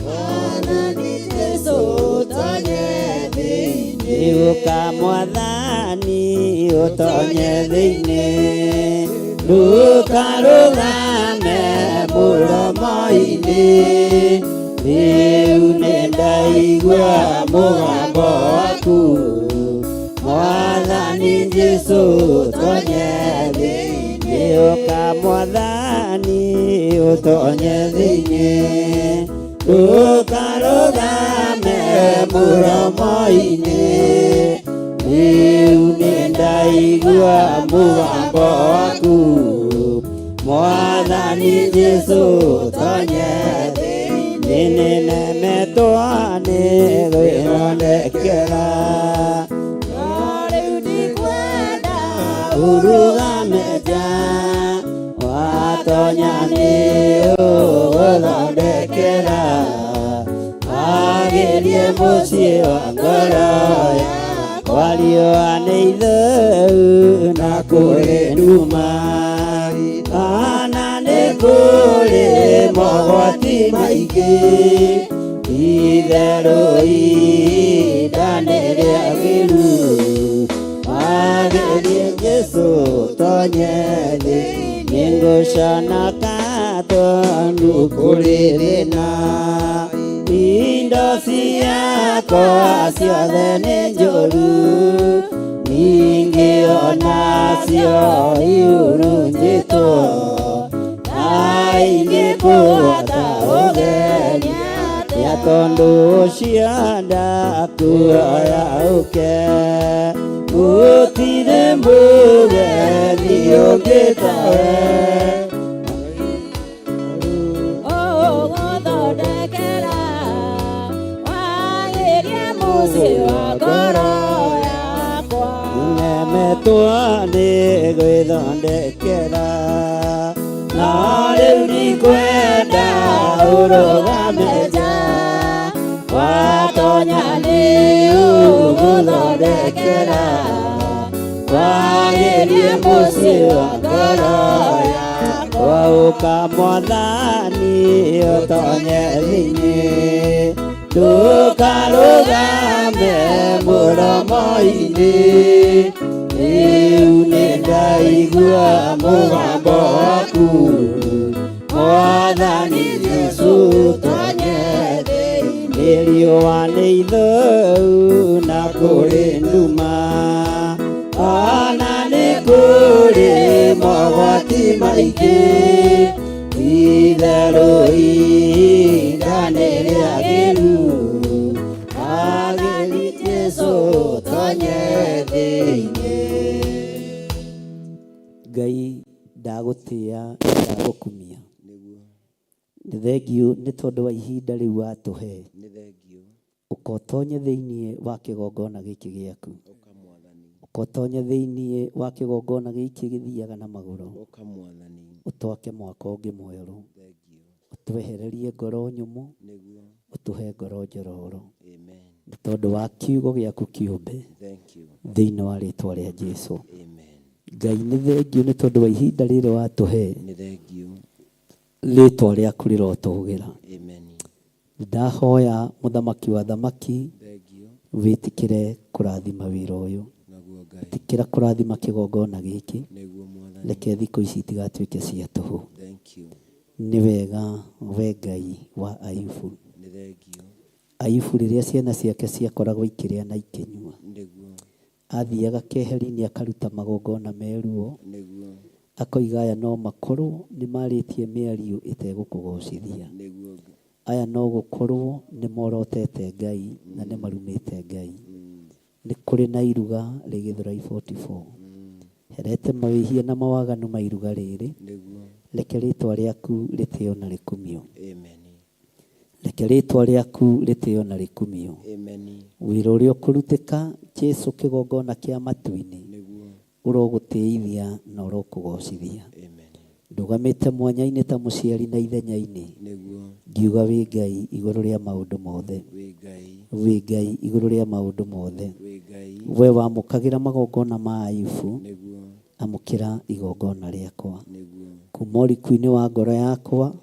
Mwathani Jesũ tonye thĩinĩ ũka Mwathani ũtonye thĩinĩ ndũkarũgame mũromo-inĩ rĩu nĩ ndaigua mũgambo waku Mwathani Jesũ tonye thĩinĩ ũka Mwathani ũtonye thĩinĩ ndũkarũgame mũromo-inĩ rĩu nĩ ndaigua mũgambo waku Mwathani Jesũ tonye thĩinĩ ninemetwo nĩ gwĩthondekera no rĩu ndikwenda ũrũgame nja watonya nĩ ũgũthondekera agĩrie mũciĩ wa ngoro yakwa riũa nĩ ithũũ na kũrĩ nduma ona nĩ kũrĩ mogwati maingĩ itherũ ihinda nĩ rĩagĩrĩru wagĩrie Jesũ tonye thĩinĩ ngũcananga tondũ kũrĩ thĩna indo ciakwa ciothe nĩ njũru ningĩ onacio ihurunjĩtwo na ingĩkũgwata ũgenia atĩa tondũ ũcio ndakuoya ũke gũtirĩ mũgeni ũngĩ tawe ũgũthondekera wagĩrie mũciĩ wa ngoro yakwa nemetwa nĩ gwĩthondekera na rĩu ndikwenda ũrũgame nja watonya nĩ ũgũthondekera wagĩrie mũciĩ wa ngoro yakwa ũka Mwathani ũtonye thĩinĩ ndũkarũgame mũromo-inĩ rĩu nĩ ndaigua mũgambo waku Mwathani Jesũ tonye thĩinĩ riũa nĩ ithũu na kũrĩ nduma ona nĩ kũrĩ mogwati maingĩ itherũ ihinda nĩ rĩagĩru agĩri Jesũ tonye thĩinĩ Ngai ndagũtĩa ndagũkumia nĩ thengiũ nĩ tondũ wa ihinda rĩu watũhe ũkotonye thĩinĩ wa kĩgongona gĩkĩ gĩaku ũkotonye thĩinĩ wa kĩgongona gĩkĩ gĩthiaga na magũrũ ũtwake mwaka ũngĩ mwerũ ũtwehererie ngoro nyũmũ ũtũhe ngoro njororo nĩ tondũ wa kiugo gĩaku kĩũmbe thĩinĩ wa rĩtwa rĩa Jesũ Ngai nĩ thengiũ nĩ tondũ wa ihinda rĩrĩ watũhe rĩtwa rĩaku rĩrotũgĩra ndahoya mũthamaki wa thamaki wĩtĩkĩre kũrathima wĩra ũyũ wĩtĩkĩra kũrathima kĩgongona gĩkĩ reke thikũ ici itigatuĩke cia tũhũ nĩ wega we Ngai wa Ayubu Ayubu rĩrĩa ciana ciake ciakoragwo ikĩrĩa na ikĩnyua athiaga keheri-inĩ akaruta magongona meruo akoiga aya no makorwo nĩ marĩtie mĩario ĩtegũkũgocithia aya no gũkorwo nĩ morotete Ngai na nĩ marumĩte Ngai nĩ kũrĩ na iruga rĩ Gĩthũrai 44 herete mawĩhia na mawaganu ma iruga rĩrĩ reke rĩtwa rĩaku rĩtĩo na rĩkumio reke rĩtwa rĩaku rĩtĩo na rĩkumio wĩra ũrĩa ũkũrutĩka Jesũ kĩgongona kĩa matu-inĩ ũrogũtĩithia na ũrokũgocithia ndũgamĩte mwanya-inĩ ta mũciari na ithenya-inĩ ngiuga wĩ Ngai igũrũ rĩa maũndũ mothe wĩ Ngai igũrũ rĩa maũndũ mothe we wamũkagĩra magongona ma Ayubu amũkĩra igongona rĩakwa kuma ũriku-inĩ wa ngoro yakwa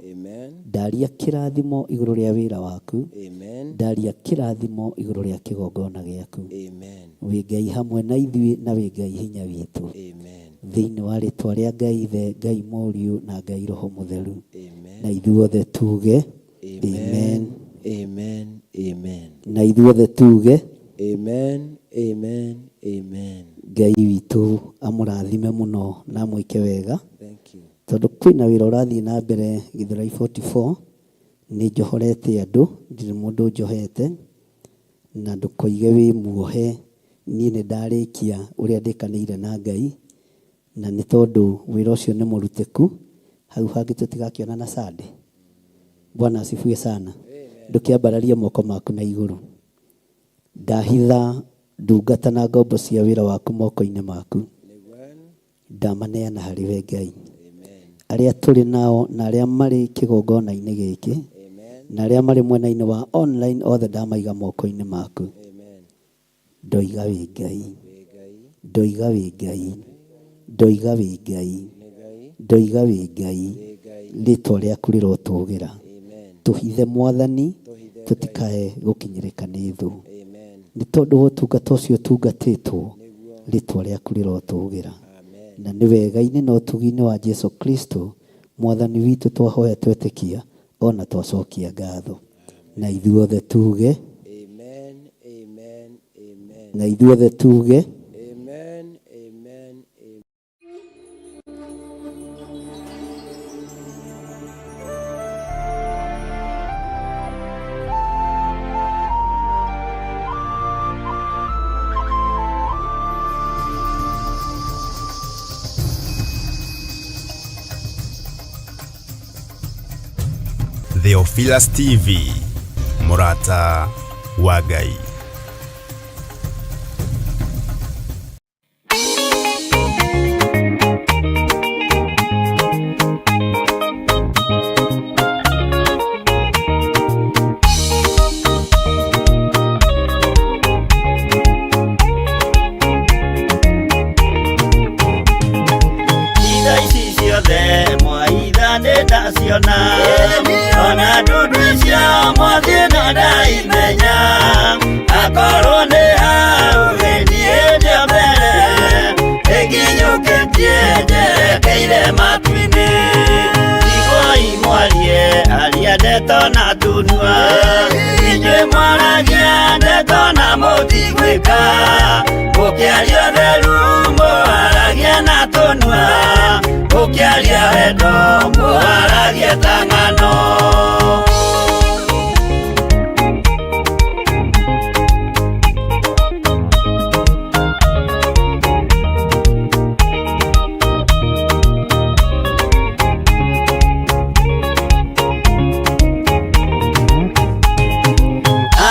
ndaria kĩrathimo igũrũ rĩa wĩra waku ndaria kĩrathimo igũrũ rĩa kĩgongona gĩaku wĩ Ngai hamwe na ithuĩ na wĩ Ngai hinya witũ thĩinĩ wa rĩtwa rĩa Ngai Ithe Ngai Mũriũ na Ngai Roho Mũtheru na ithuothe tuge amen amen amen na ithuothe tuge amen amen amen Ngai witũ amũrathime mũno na mwĩke wega tondũ kwĩna wĩra ũrathiĩ na mbere Gĩthũrai 44 nĩ njohorete andũ ndirĩ mũndũ njohete na ndũkoige wĩ muohe niĩ nĩ ndarĩkia ũrĩa ndĩkanĩire na Ngai na nĩ tondũ wĩra ũcio nĩ mũrutĩku hau hangĩ tũtigakĩonana Sunday Bwana asifiwe sana ndũkĩambararia moko maku na igũrũ ndahitha ndungata na ngombo cia wĩra waku moko-inĩ maku ndamaneana harĩ we Ngai arĩa tũrĩ nao na arĩa marĩ kĩgongona-inĩ gĩkĩ na arĩa marĩ mwena-inĩ wa online othe ndamaiga moko-inĩ maku ndoiga wĩ Ngai ndoiga wĩ Ngai ndoiga wĩ Ngai ndoiga wĩ Ngai rĩtwa rĩaku rĩrotũgĩra tũhithe Mwathani tũtikae gũkinyĩrĩka nĩ thũ nĩ tondũ wa ũtungata ũcio tungatĩtwo rĩtwa rĩaku rĩrotũgĩra na nĩ wega-inĩ na ũtugi-inĩ wa Jesũ Kristo Mwathani witũ twahoya twetĩkia ona twacokia ngatho na ithuothe tuge amen amen amen na ithuothe tuge amen amen Theophilus TV, Murata wa Ngai. Ona duduisha mwathina ndaimenya akorone hau ndiende mbere eginyuketie njerekeire matu-inĩ igua imwarie aria ndeto na tunua inyuĩ mwaragia ndeto na mũtigwĩka mũkĩaria ũtheru mũharagia na tũnua mũkĩaria wendo mũharagia ta ng'ano.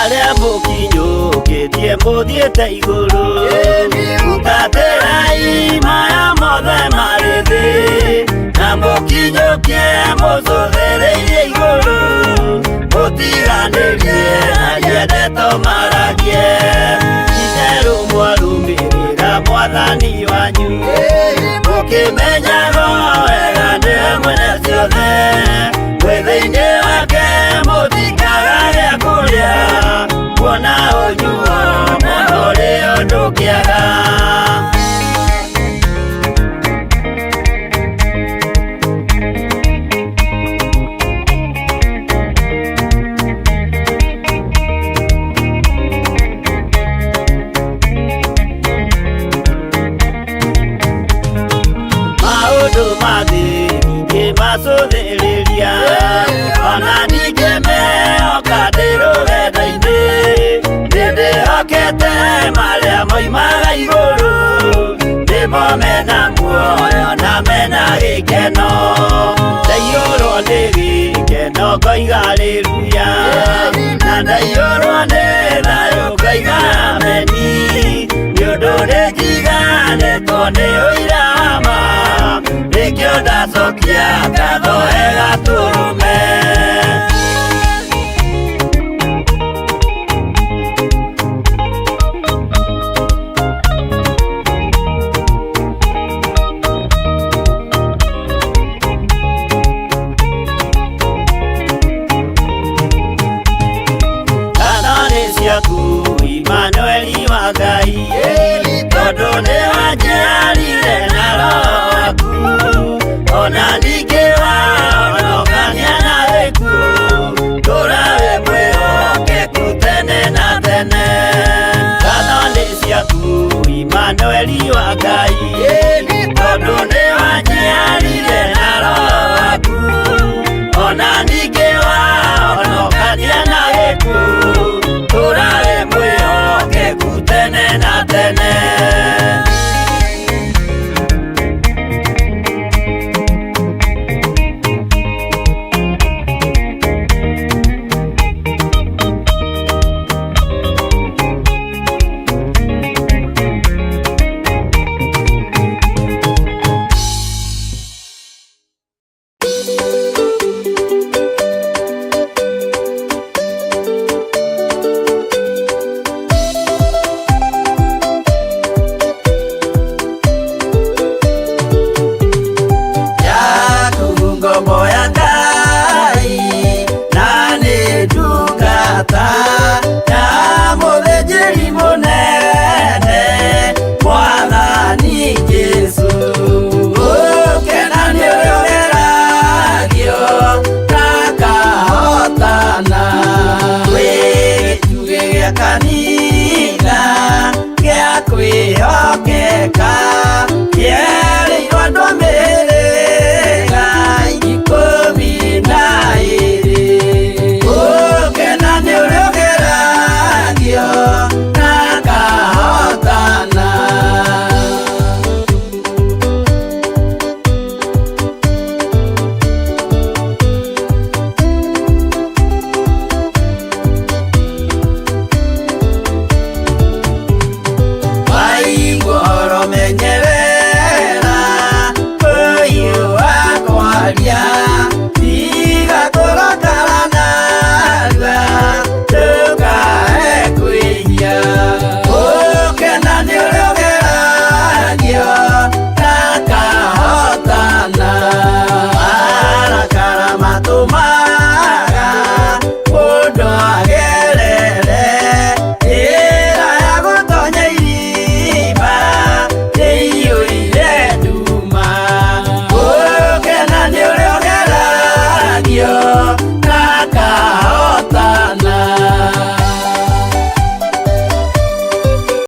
Arĩa mũkinyũkĩtie mũthiĩte igũrũ mũtatĩrai maya mothe marĩ thĩ na mũkinyũkie mũcũthĩrĩirie igũrũ mũtiganĩrie aria ndeto maragie itherũ mwarũmĩrĩra mwathani wanyu mũkĩmenyaga wega nĩwe mwene ciothe mwĩthĩ-inĩ wake mũthikaga gĩa kũrĩa kuona ũnyuo mũno ũrĩa ndũkĩaga. Maũndũ mathĩ ningĩ macũthĩrĩria ona ningĩ mehoka ndĩ rũgendo-inĩ nĩndĩhokete marĩa moimaga igũrũ nĩmo mena muoyo na mena gĩkeno ndaiyũrwo nĩ gĩkeno ngoiga haleluya na ndaiyũrwo nĩ thayũ ngoiga ameni nĩũndũ nĩnjiganĩtwo nĩ ũira wa ma nĩkĩo ndacokia ngatho gatũrũme. Imanueli wa Ngai tondũ nĩ wanjiarire na roho waku